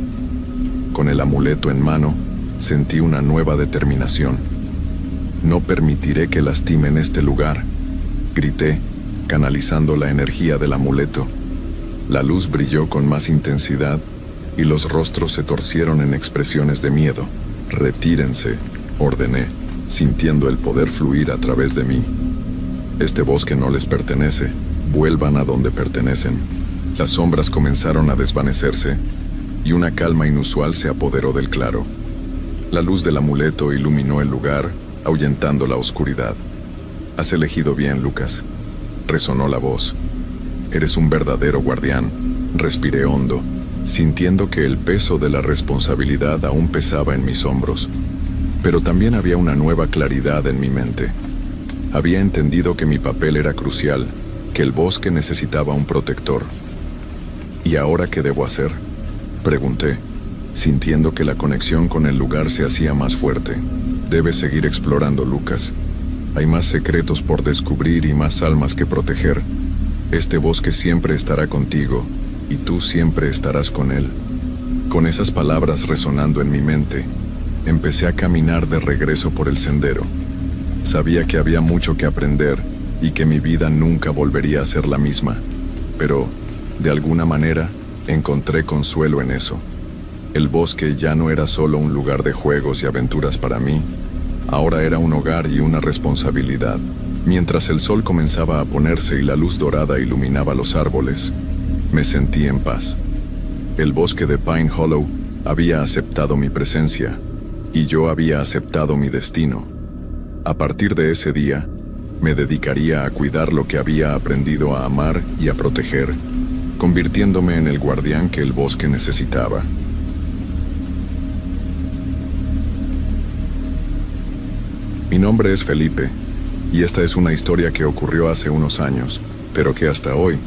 Con el amuleto en mano, sentí una nueva determinación. No permitiré que lastimen este lugar, grité, canalizando la energía del amuleto. La luz brilló con más intensidad y los rostros se torcieron en expresiones de miedo. Retírense, ordené, sintiendo el poder fluir a través de mí. Este bosque no les pertenece, vuelvan a donde pertenecen. Las sombras comenzaron a desvanecerse y una calma inusual se apoderó del claro. La luz del amuleto iluminó el lugar, ahuyentando la oscuridad. «Has elegido bien, Lucas», resonó la voz. «Eres un verdadero guardián». Respiré hondo, sintiendo que el peso de la responsabilidad aún pesaba en mis hombros. Pero también había una nueva claridad en mi mente. Había entendido que mi papel era crucial, que el bosque necesitaba un protector. «¿Y ahora qué debo hacer?», pregunté, sintiendo que la conexión con el lugar se hacía más fuerte. «Debes seguir explorando, Lucas. Hay más secretos por descubrir y más almas que proteger. Este bosque siempre estará contigo, y tú siempre estarás con él». Con esas palabras resonando en mi mente, empecé a caminar de regreso por el sendero. Sabía que había mucho que aprender y que mi vida nunca volvería a ser la misma, pero, de alguna manera, encontré consuelo en eso. El bosque ya no era solo un lugar de juegos y aventuras para mí, ahora era un hogar y una responsabilidad. Mientras el sol comenzaba a ponerse y la luz dorada iluminaba los árboles, me sentí en paz. El bosque de Pine Hollow había aceptado mi presencia, y yo había aceptado mi destino. A partir de ese día, me dedicaría a cuidar lo que había aprendido a amar y a proteger, convirtiéndome en el guardián que el bosque necesitaba. Mi nombre es Felipe, y esta es una historia que ocurrió hace unos años, pero que hasta hoy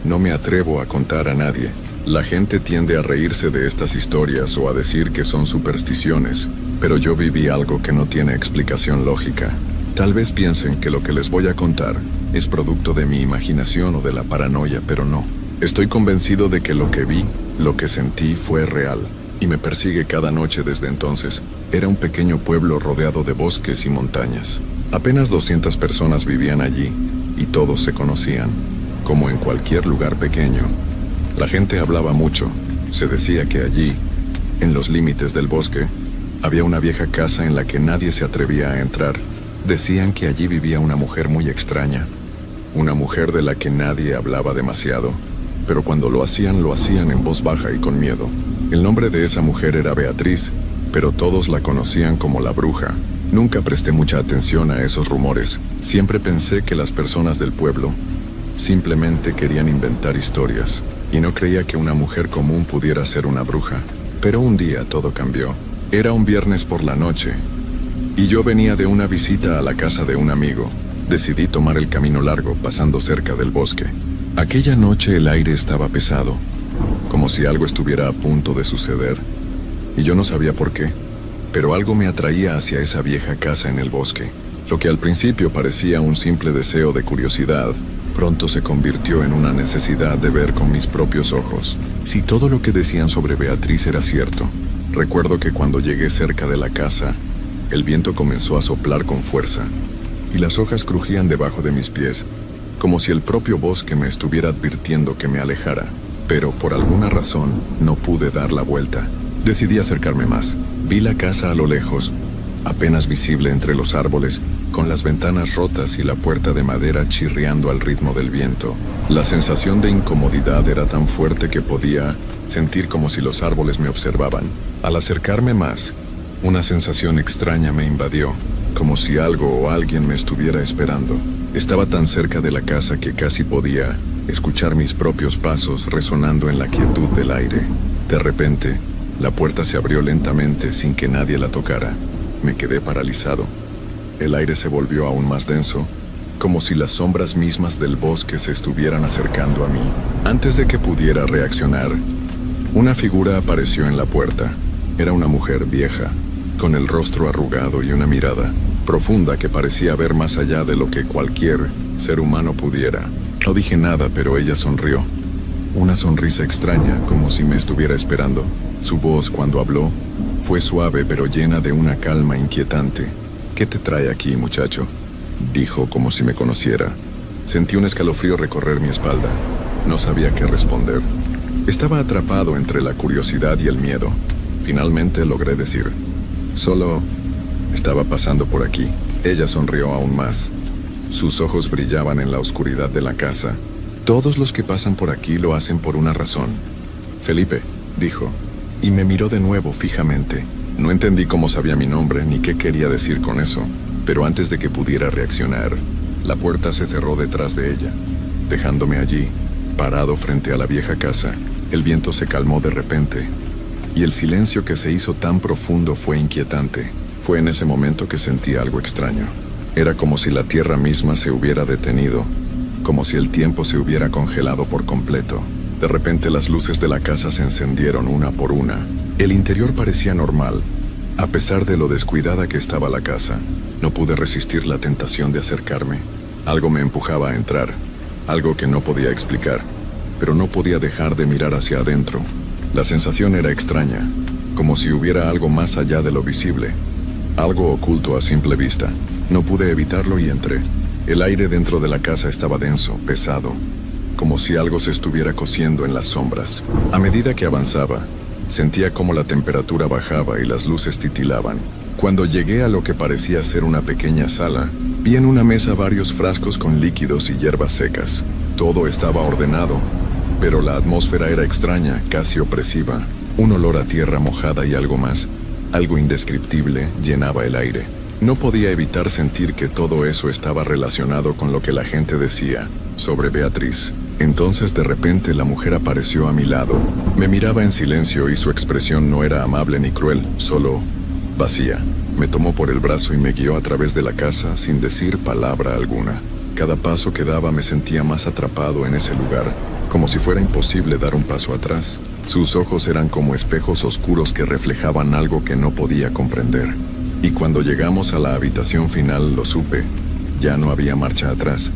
no me atrevo a contar a nadie. La gente tiende a reírse de estas historias o a decir que son supersticiones, pero yo viví algo que no tiene explicación lógica. Tal vez piensen que lo que les voy a contar es producto de mi imaginación o de la paranoia, pero no. Estoy convencido de que lo que vi, lo que sentí fue real, y me persigue cada noche desde entonces. Era un pequeño pueblo rodeado de bosques y montañas. Apenas 200 personas vivían allí, y todos se conocían, como en cualquier lugar pequeño. La gente hablaba mucho. Se decía que allí, en los límites del bosque, había una vieja casa en la que nadie se atrevía a entrar. Decían que allí vivía una mujer muy extraña, una mujer de la que nadie hablaba demasiado, pero cuando lo hacían en voz baja y con miedo. El nombre de esa mujer era Beatriz, pero todos la conocían como la bruja. Nunca presté mucha atención a esos rumores. Siempre pensé que las personas del pueblo simplemente querían inventar historias, y no creía que una mujer común pudiera ser una bruja. Pero un día todo cambió. Era un viernes por la noche, y yo venía de una visita a la casa de un amigo. Decidí tomar el camino largo, pasando cerca del bosque. Aquella noche el aire estaba pesado, como si algo estuviera a punto de suceder, y yo no sabía por qué, pero algo me atraía hacia esa vieja casa en el bosque. Lo que al principio parecía un simple deseo de curiosidad, pronto se convirtió en una necesidad de ver con mis propios ojos si todo lo que decían sobre Beatriz era cierto. Recuerdo que cuando llegué cerca de la casa, el viento comenzó a soplar con fuerza, y las hojas crujían debajo de mis pies, como si el propio bosque me estuviera advirtiendo que me alejara. Pero por alguna razón no pude dar la vuelta. Decidí acercarme más. Vi la casa a lo lejos, apenas visible entre los árboles, con las ventanas rotas y la puerta de madera chirriando al ritmo del viento. La sensación de incomodidad era tan fuerte que podía sentir como si los árboles me observaban. Al acercarme más, una sensación extraña me invadió, como si algo o alguien me estuviera esperando. Estaba tan cerca de la casa que casi podía escuchar mis propios pasos resonando en la quietud del aire. De repente, la puerta se abrió lentamente sin que nadie la tocara. Me quedé paralizado. El aire se volvió aún más denso, como si las sombras mismas del bosque se estuvieran acercando a mí. Antes de que pudiera reaccionar, una figura apareció en la puerta. Era una mujer vieja, con el rostro arrugado y una mirada profunda que parecía ver más allá de lo que cualquier ser humano pudiera. No dije nada, pero ella sonrió. Una sonrisa extraña, como si me estuviera esperando. Su voz, cuando habló, fue suave pero llena de una calma inquietante. «¿Qué te trae aquí, muchacho?», dijo como si me conociera. Sentí un escalofrío recorrer mi espalda. No sabía qué responder. Estaba atrapado entre la curiosidad y el miedo. Finalmente logré decir: «Solo estaba pasando por aquí». Ella sonrió aún más. Sus ojos brillaban en la oscuridad de la casa, Todos los que pasan por aquí lo hacen por una razón. Felipe, dijo, y me miró de nuevo fijamente. No entendí cómo sabía mi nombre ni qué quería decir con eso, pero antes de que pudiera reaccionar, la puerta se cerró detrás de ella, dejándome allí, parado frente a la vieja casa. El viento se calmó de repente, y el silencio que se hizo tan profundo fue inquietante. Fue en ese momento que sentí algo extraño. Era como si la tierra misma se hubiera detenido, como si el tiempo se hubiera congelado por completo. De repente las luces de la casa se encendieron una por una. El interior parecía normal, a pesar de lo descuidada que estaba la casa. No pude resistir la tentación de acercarme. Algo me empujaba a entrar, algo que no podía explicar, pero no podía dejar de mirar hacia adentro. La sensación era extraña, como si hubiera algo más allá de lo visible, algo oculto a simple vista. No pude evitarlo y entré. El aire dentro de la casa estaba denso, pesado, como si algo se estuviera cociendo en las sombras. A medida que avanzaba, sentía como la temperatura bajaba y las luces titilaban. Cuando llegué a lo que parecía ser una pequeña sala, vi en una mesa varios frascos con líquidos y hierbas secas. Todo estaba ordenado, pero la atmósfera era extraña, casi opresiva. Un olor a tierra mojada y algo más, algo indescriptible, llenaba el aire. No podía evitar sentir que todo eso estaba relacionado con lo que la gente decía sobre Beatriz. Entonces de repente la mujer apareció a mi lado. Me miraba en silencio y su expresión no era amable ni cruel, solo vacía. Me tomó por el brazo y me guió a través de la casa sin decir palabra alguna. Cada paso que daba me sentía más atrapado en ese lugar, como si fuera imposible dar un paso atrás. Sus ojos eran como espejos oscuros que reflejaban algo que no podía comprender. Y cuando llegamos a la habitación final lo supe, ya no había marcha atrás.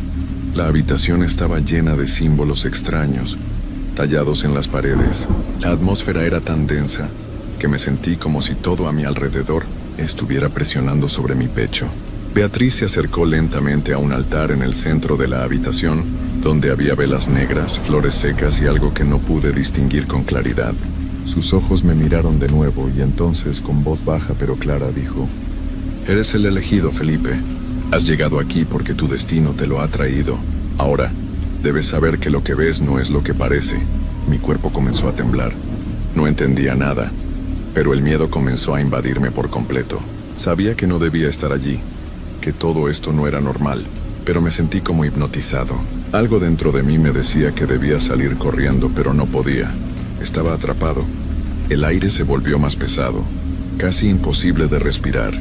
La habitación estaba llena de símbolos extraños, tallados en las paredes. La atmósfera era tan densa que me sentí como si todo a mi alrededor estuviera presionando sobre mi pecho. Beatriz se acercó lentamente a un altar en el centro de la habitación, donde había velas negras, flores secas y algo que no pude distinguir con claridad. Sus ojos me miraron de nuevo y entonces, con voz baja pero clara, dijo: «Eres el elegido, Felipe. Has llegado aquí porque tu destino te lo ha traído. Ahora, debes saber que lo que ves no es lo que parece». Mi cuerpo comenzó a temblar. No entendía nada, pero el miedo comenzó a invadirme por completo. Sabía que no debía estar allí, que todo esto no era normal, pero me sentí como hipnotizado. Algo dentro de mí me decía que debía salir corriendo, pero no podía. Estaba atrapado. El aire se volvió más pesado, casi imposible de respirar,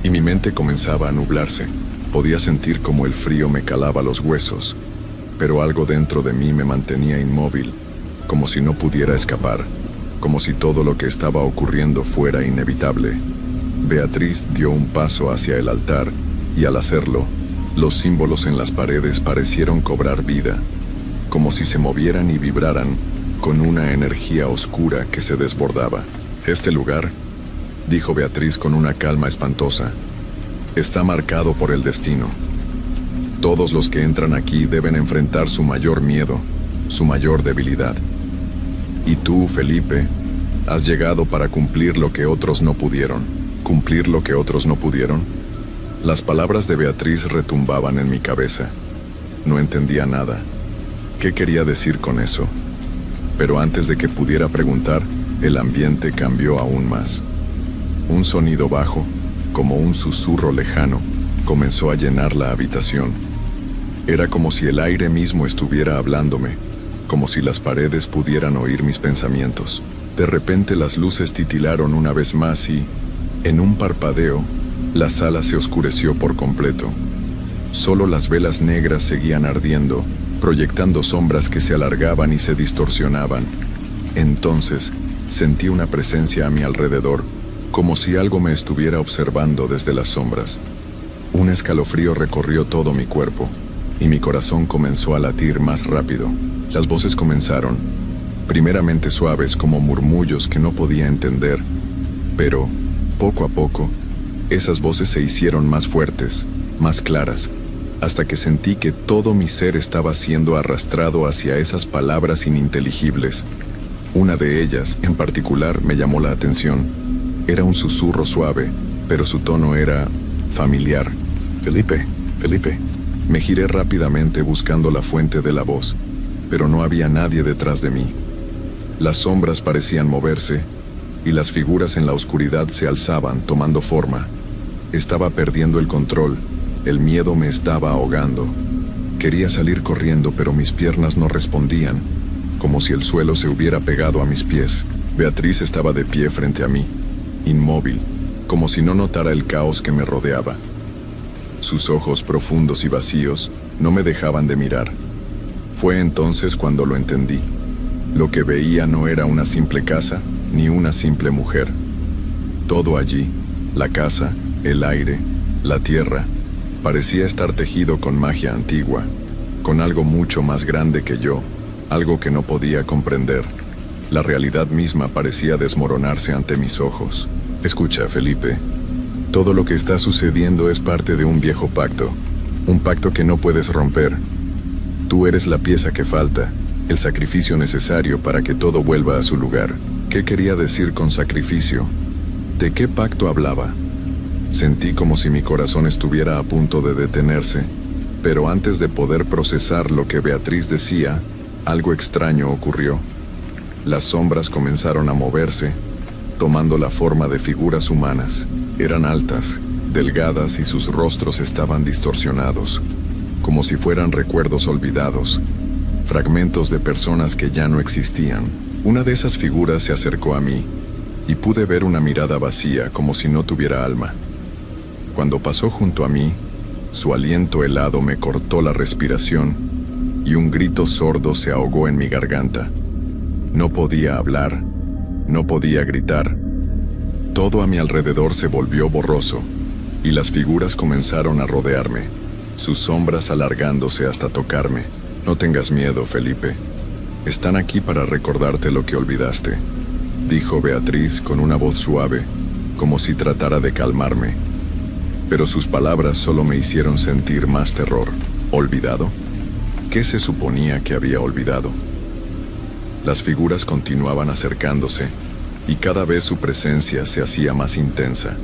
y mi mente comenzaba a nublarse. Podía sentir como el frío me calaba los huesos, pero algo dentro de mí me mantenía inmóvil, como si no pudiera escapar, como si todo lo que estaba ocurriendo fuera inevitable. Beatriz dio un paso hacia el altar, y al hacerlo, los símbolos en las paredes parecieron cobrar vida, como si se movieran y vibraran con una energía oscura que se desbordaba. «Este lugar», dijo Beatriz con una calma espantosa, «está marcado por el destino. Todos los que entran aquí deben enfrentar su mayor miedo, su mayor debilidad. Y tú, Felipe, has llegado para cumplir lo que otros no pudieron». ¿Cumplir lo que otros no pudieron? Las palabras de Beatriz retumbaban en mi cabeza. No entendía nada. ¿Qué quería decir con eso? Pero antes de que pudiera preguntar, el ambiente cambió aún más. Un sonido bajo, como un susurro lejano, comenzó a llenar la habitación. Era como si el aire mismo estuviera hablándome, como si las paredes pudieran oír mis pensamientos. De repente las luces titilaron una vez más y, en un parpadeo, la sala se oscureció por completo. Solo las velas negras seguían ardiendo, proyectando sombras que se alargaban y se distorsionaban. Entonces, sentí una presencia a mi alrededor, como si algo me estuviera observando desde las sombras. Un escalofrío recorrió todo mi cuerpo, y mi corazón comenzó a latir más rápido. Las voces comenzaron, primeramente suaves como murmullos que no podía entender, pero, poco a poco, esas voces se hicieron más fuertes, más claras, hasta que sentí que todo mi ser estaba siendo arrastrado hacia esas palabras ininteligibles. Una de ellas, en particular, me llamó la atención. Era un susurro suave, pero su tono era familiar. «Felipe, Felipe». Me giré rápidamente buscando la fuente de la voz, pero no había nadie detrás de mí. Las sombras parecían moverse, y las figuras en la oscuridad se alzaban, tomando forma. Estaba perdiendo el control, el miedo me estaba ahogando. Quería salir corriendo, pero mis piernas no respondían, como si el suelo se hubiera pegado a mis pies. Beatriz estaba de pie frente a mí, inmóvil, como si no notara el caos que me rodeaba. Sus ojos profundos y vacíos no me dejaban de mirar. Fue entonces cuando lo entendí. Lo que veía no era una simple casa, ni una simple mujer. Todo allí, la casa, el aire, la tierra, parecía estar tejido con magia antigua, con algo mucho más grande que yo, algo que no podía comprender. La realidad misma parecía desmoronarse ante mis ojos. Escucha, Felipe, todo lo que está sucediendo es parte de un viejo pacto, un pacto que no puedes romper. Tú eres la pieza que falta, el sacrificio necesario para que todo vuelva a su lugar. ¿Qué quería decir con sacrificio? ¿De qué pacto hablaba? Sentí como si mi corazón estuviera a punto de detenerse, pero antes de poder procesar lo que Beatriz decía, algo extraño ocurrió. Las sombras comenzaron a moverse, tomando la forma de figuras humanas. Eran altas, delgadas y sus rostros estaban distorsionados, como si fueran recuerdos olvidados, fragmentos de personas que ya no existían. Una de esas figuras se acercó a mí, y pude ver una mirada vacía, como si no tuviera alma. Cuando pasó junto a mí, su aliento helado me cortó la respiración, y un grito sordo se ahogó en mi garganta. No podía hablar, no podía gritar. Todo a mi alrededor se volvió borroso, y las figuras comenzaron a rodearme, sus sombras alargándose hasta tocarme. No tengas miedo, Felipe. Están aquí para recordarte lo que olvidaste, dijo Beatriz con una voz suave, como si tratara de calmarme. Pero sus palabras solo me hicieron sentir más terror. ¿Olvidado? ¿Qué se suponía que había olvidado? Las figuras continuaban acercándose, y cada vez su presencia se hacía más intensa.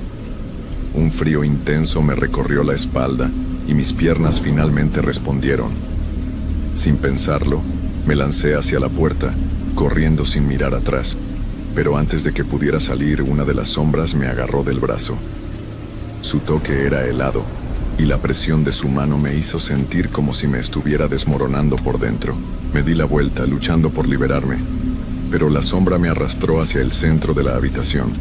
Un frío intenso me recorrió la espalda, y mis piernas finalmente respondieron. Sin pensarlo, me lancé hacia la puerta, corriendo sin mirar atrás. Pero antes de que pudiera salir, una de las sombras me agarró del brazo. Su toque era helado, y la presión de su mano me hizo sentir como si me estuviera desmoronando por dentro. Me di la vuelta, luchando por liberarme, pero la sombra me arrastró hacia el centro de la habitación.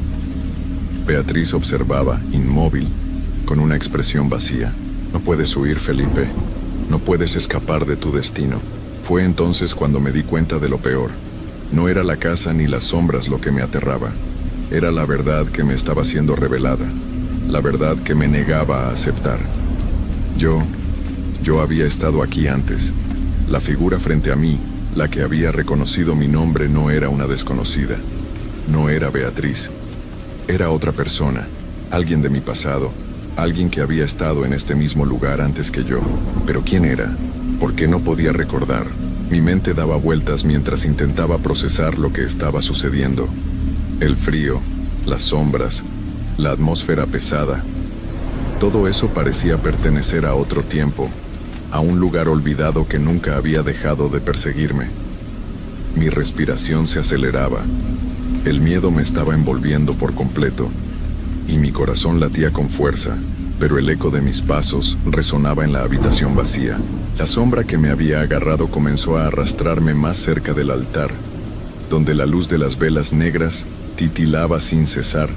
Beatriz observaba, inmóvil, con una expresión vacía. No puedes huir, Felipe. No puedes escapar de tu destino. Fue entonces cuando me di cuenta de lo peor. No era la casa ni las sombras lo que me aterraba. Era la verdad que me estaba siendo revelada. La verdad que me negaba a aceptar. Yo había estado aquí antes. La figura frente a mí, la que había reconocido mi nombre, no era una desconocida. No era Beatriz. Era otra persona, alguien de mi pasado, alguien que había estado en este mismo lugar antes que yo. ¿Pero quién era? ¿Por qué no podía recordar? Mi mente daba vueltas mientras intentaba procesar lo que estaba sucediendo. El frío, las sombras, la atmósfera pesada. Todo eso parecía pertenecer a otro tiempo, a un lugar olvidado que nunca había dejado de perseguirme. Mi respiración se aceleraba. El miedo me estaba envolviendo por completo, y mi corazón latía con fuerza, pero el eco de mis pasos resonaba en la habitación vacía. La sombra que me había agarrado comenzó a arrastrarme más cerca del altar, donde la luz de las velas negras titilaba sin cesar,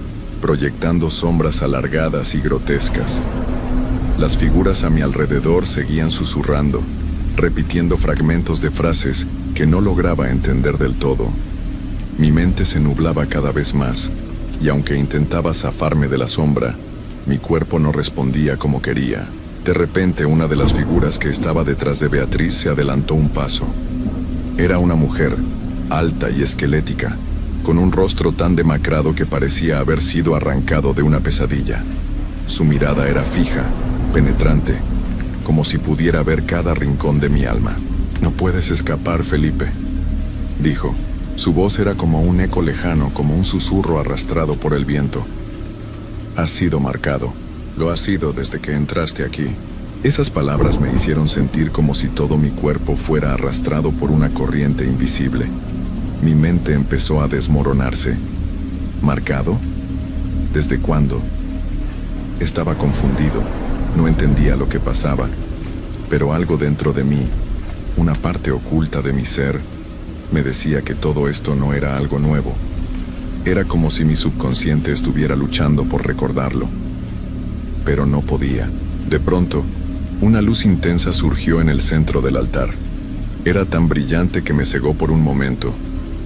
proyectando sombras alargadas y grotescas. Las figuras a mi alrededor seguían susurrando, repitiendo fragmentos de frases que no lograba entender del todo. Mi mente se nublaba cada vez más, y aunque intentaba zafarme de la sombra, mi cuerpo no respondía como quería. De repente, una de las figuras que estaba detrás de Beatriz se adelantó un paso. Era una mujer, alta y esquelética, con un rostro tan demacrado que parecía haber sido arrancado de una pesadilla. Su mirada era fija, penetrante, como si pudiera ver cada rincón de mi alma. «No puedes escapar, Felipe», dijo. Su voz era como un eco lejano, como un susurro arrastrado por el viento. «Has sido marcado. Lo has sido desde que entraste aquí. Esas palabras me hicieron sentir como si todo mi cuerpo fuera arrastrado por una corriente invisible. Mi mente empezó a desmoronarse. ¿Marcado? ¿Desde cuándo? Estaba confundido, no entendía lo que pasaba, pero algo dentro de mí, una parte oculta de mi ser, me decía que todo esto no era algo nuevo. Era como si mi subconsciente estuviera luchando por recordarlo. Pero no podía. De pronto, una luz intensa surgió en el centro del altar. Era tan brillante que me cegó por un momento,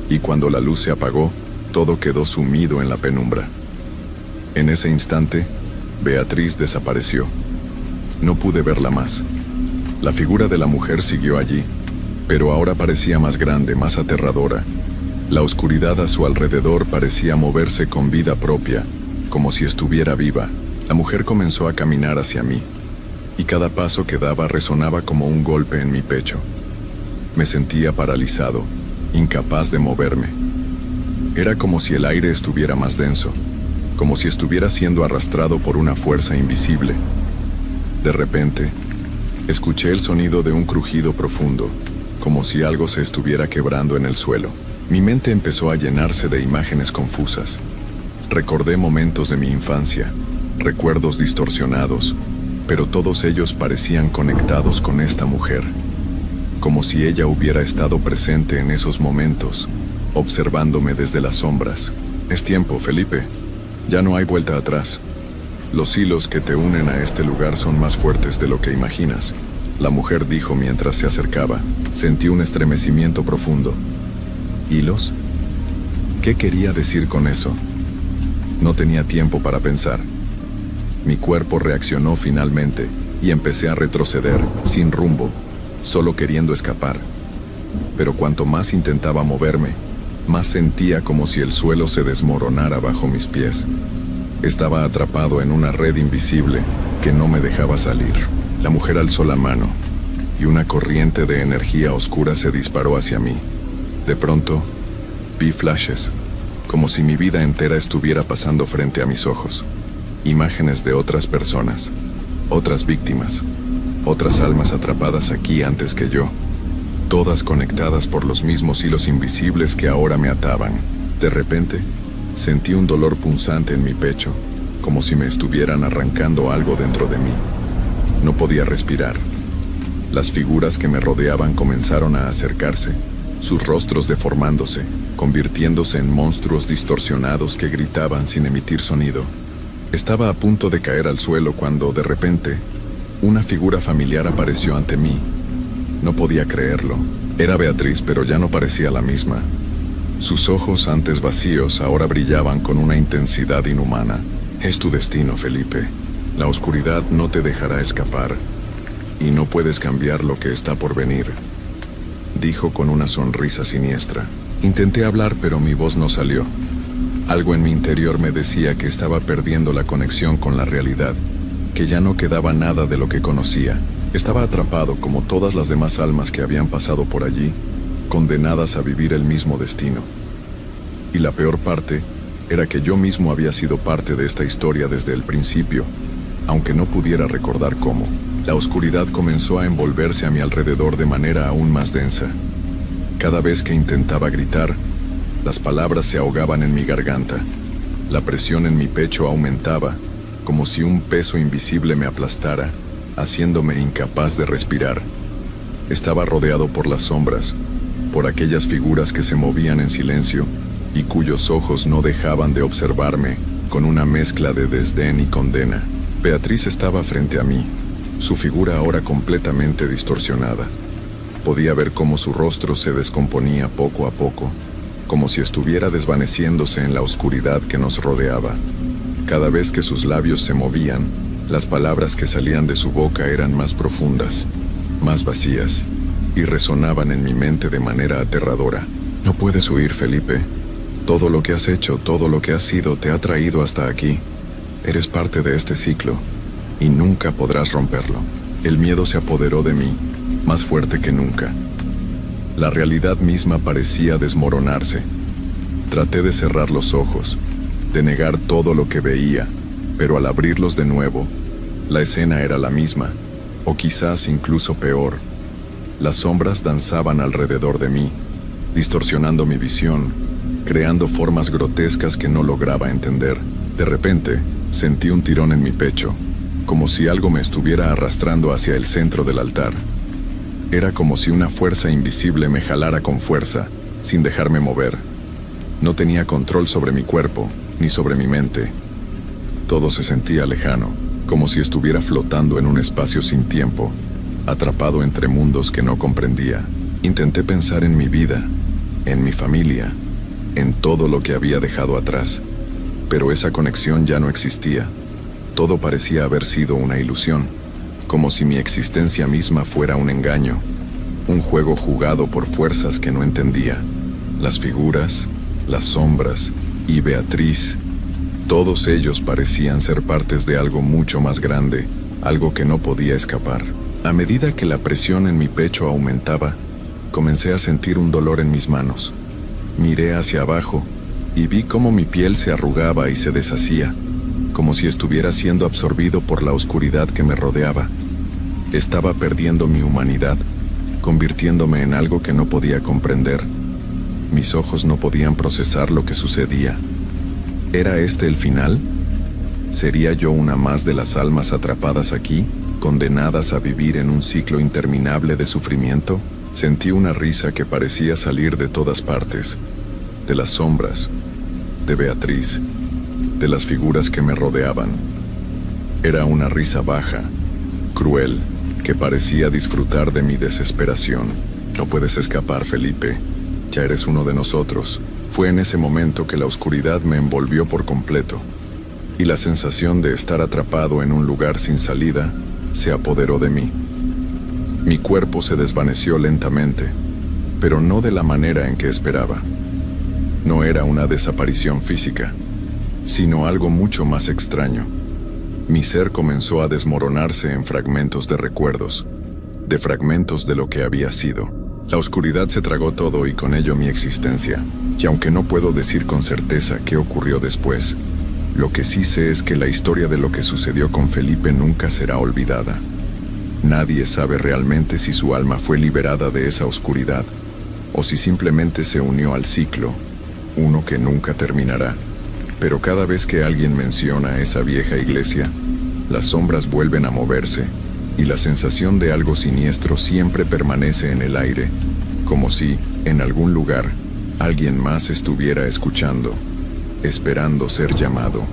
y cuando la luz se apagó, todo quedó sumido en la penumbra. En ese instante, Beatriz desapareció. No pude verla más. La figura de la mujer siguió allí, pero ahora parecía más grande, más aterradora. La oscuridad a su alrededor parecía moverse con vida propia, como si estuviera viva. La mujer comenzó a caminar hacia mí, y cada paso que daba resonaba como un golpe en mi pecho. Me sentía paralizado, incapaz de moverme. Era como si el aire estuviera más denso, como si estuviera siendo arrastrado por una fuerza invisible. De repente, escuché el sonido de un crujido profundo, como si algo se estuviera quebrando en el suelo. Mi mente empezó a llenarse de imágenes confusas. Recordé momentos de mi infancia, recuerdos distorsionados, pero todos ellos parecían conectados con esta mujer, como si ella hubiera estado presente en esos momentos, observándome desde las sombras. Es tiempo, Felipe. Ya no hay vuelta atrás. Los hilos que te unen a este lugar son más fuertes de lo que imaginas, la mujer dijo mientras se acercaba. Sentí un estremecimiento profundo. ¿Hilos? ¿Qué quería decir con eso? No tenía tiempo para pensar. Mi cuerpo reaccionó finalmente y empecé a retroceder, sin rumbo, solo queriendo escapar. Pero cuanto más intentaba moverme, más sentía como si el suelo se desmoronara bajo mis pies. Estaba atrapado en una red invisible que no me dejaba salir. La mujer alzó la mano y una corriente de energía oscura se disparó hacia mí. De pronto, vi flashes, como si mi vida entera estuviera pasando frente a mis ojos. Imágenes de otras personas, otras víctimas, otras almas atrapadas aquí antes que yo, todas conectadas por los mismos hilos invisibles que ahora me ataban. De repente, sentí un dolor punzante en mi pecho, como si me estuvieran arrancando algo dentro de mí. No podía respirar. Las figuras que me rodeaban comenzaron a acercarse, sus rostros deformándose, convirtiéndose en monstruos distorsionados que gritaban sin emitir sonido. Estaba a punto de caer al suelo cuando, de repente, una figura familiar apareció ante mí. No podía creerlo. Era Beatriz, pero ya no parecía la misma. Sus ojos, antes vacíos, ahora brillaban con una intensidad inhumana. Es tu destino, Felipe. La oscuridad no te dejará escapar, y no puedes cambiar lo que está por venir, dijo con una sonrisa siniestra. Intenté hablar, pero mi voz no salió. Algo en mi interior me decía que estaba perdiendo la conexión con la realidad, que ya no quedaba nada de lo que conocía. Estaba atrapado como todas las demás almas que habían pasado por allí, condenadas a vivir el mismo destino. Y la peor parte era que yo mismo había sido parte de esta historia desde el principio, aunque no pudiera recordar cómo. La oscuridad comenzó a envolverse a mi alrededor de manera aún más densa. Cada vez que intentaba gritar, las palabras se ahogaban en mi garganta. La presión en mi pecho aumentaba, como si un peso invisible me aplastara, haciéndome incapaz de respirar. Estaba rodeado por las sombras, por aquellas figuras que se movían en silencio y cuyos ojos no dejaban de observarme con una mezcla de desdén y condena. Beatriz estaba frente a mí, su figura ahora completamente distorsionada. Podía ver cómo su rostro se descomponía poco a poco, como si estuviera desvaneciéndose en la oscuridad que nos rodeaba. Cada vez que sus labios se movían, las palabras que salían de su boca eran más profundas, más vacías, y resonaban en mi mente de manera aterradora. No puedes huir, Felipe. Todo lo que has hecho, todo lo que has sido, te ha traído hasta aquí. Eres parte de este ciclo, y nunca podrás romperlo. El miedo se apoderó de mí, más fuerte que nunca. La realidad misma parecía desmoronarse. Traté de cerrar los ojos, de negar todo lo que veía, pero al abrirlos de nuevo, la escena era la misma. O quizás incluso peor, las sombras danzaban alrededor de mí, distorsionando mi visión, creando formas grotescas que no lograba entender. De repente, sentí un tirón en mi pecho, como si algo me estuviera arrastrando hacia el centro del altar. Era como si una fuerza invisible me jalara con fuerza, sin dejarme mover. No tenía control sobre mi cuerpo, ni sobre mi mente. Todo se sentía lejano, como si estuviera flotando en un espacio sin tiempo, atrapado entre mundos que no comprendía. Intenté pensar en mi vida, en mi familia, en todo lo que había dejado atrás, pero esa conexión ya no existía. Todo parecía haber sido una ilusión, como si mi existencia misma fuera un engaño, un juego jugado por fuerzas que no entendía. Las figuras, las sombras y Beatriz, todos ellos parecían ser partes de algo mucho más grande, algo que no podía escapar. A medida que la presión en mi pecho aumentaba, comencé a sentir un dolor en mis manos. Miré hacia abajo y vi cómo mi piel se arrugaba y se deshacía, como si estuviera siendo absorbido por la oscuridad que me rodeaba. Estaba perdiendo mi humanidad, convirtiéndome en algo que no podía comprender. Mis ojos no podían procesar lo que sucedía. ¿Era este el final? ¿Sería yo una más de las almas atrapadas aquí, condenadas a vivir en un ciclo interminable de sufrimiento? Sentí una risa que parecía salir de todas partes, de las sombras, de Beatriz, de las figuras que me rodeaban. Era una risa baja, cruel, que parecía disfrutar de mi desesperación. No puedes escapar, Felipe. Ya eres uno de nosotros. Fue en ese momento que la oscuridad me envolvió por completo, y la sensación de estar atrapado en un lugar sin salida se apoderó de mí. Mi cuerpo se desvaneció lentamente, pero no de la manera en que esperaba. No era una desaparición física, sino algo mucho más extraño. Mi ser comenzó a desmoronarse en fragmentos de recuerdos, de fragmentos de lo que había sido. La oscuridad se tragó todo y con ello mi existencia. Y aunque no puedo decir con certeza qué ocurrió después, lo que sí sé es que la historia de lo que sucedió con Felipe nunca será olvidada. Nadie sabe realmente si su alma fue liberada de esa oscuridad, o si simplemente se unió al ciclo, uno que nunca terminará. Pero cada vez que alguien menciona esa vieja iglesia, las sombras vuelven a moverse, y la sensación de algo siniestro siempre permanece en el aire, como si, en algún lugar, alguien más estuviera escuchando, esperando ser llamado.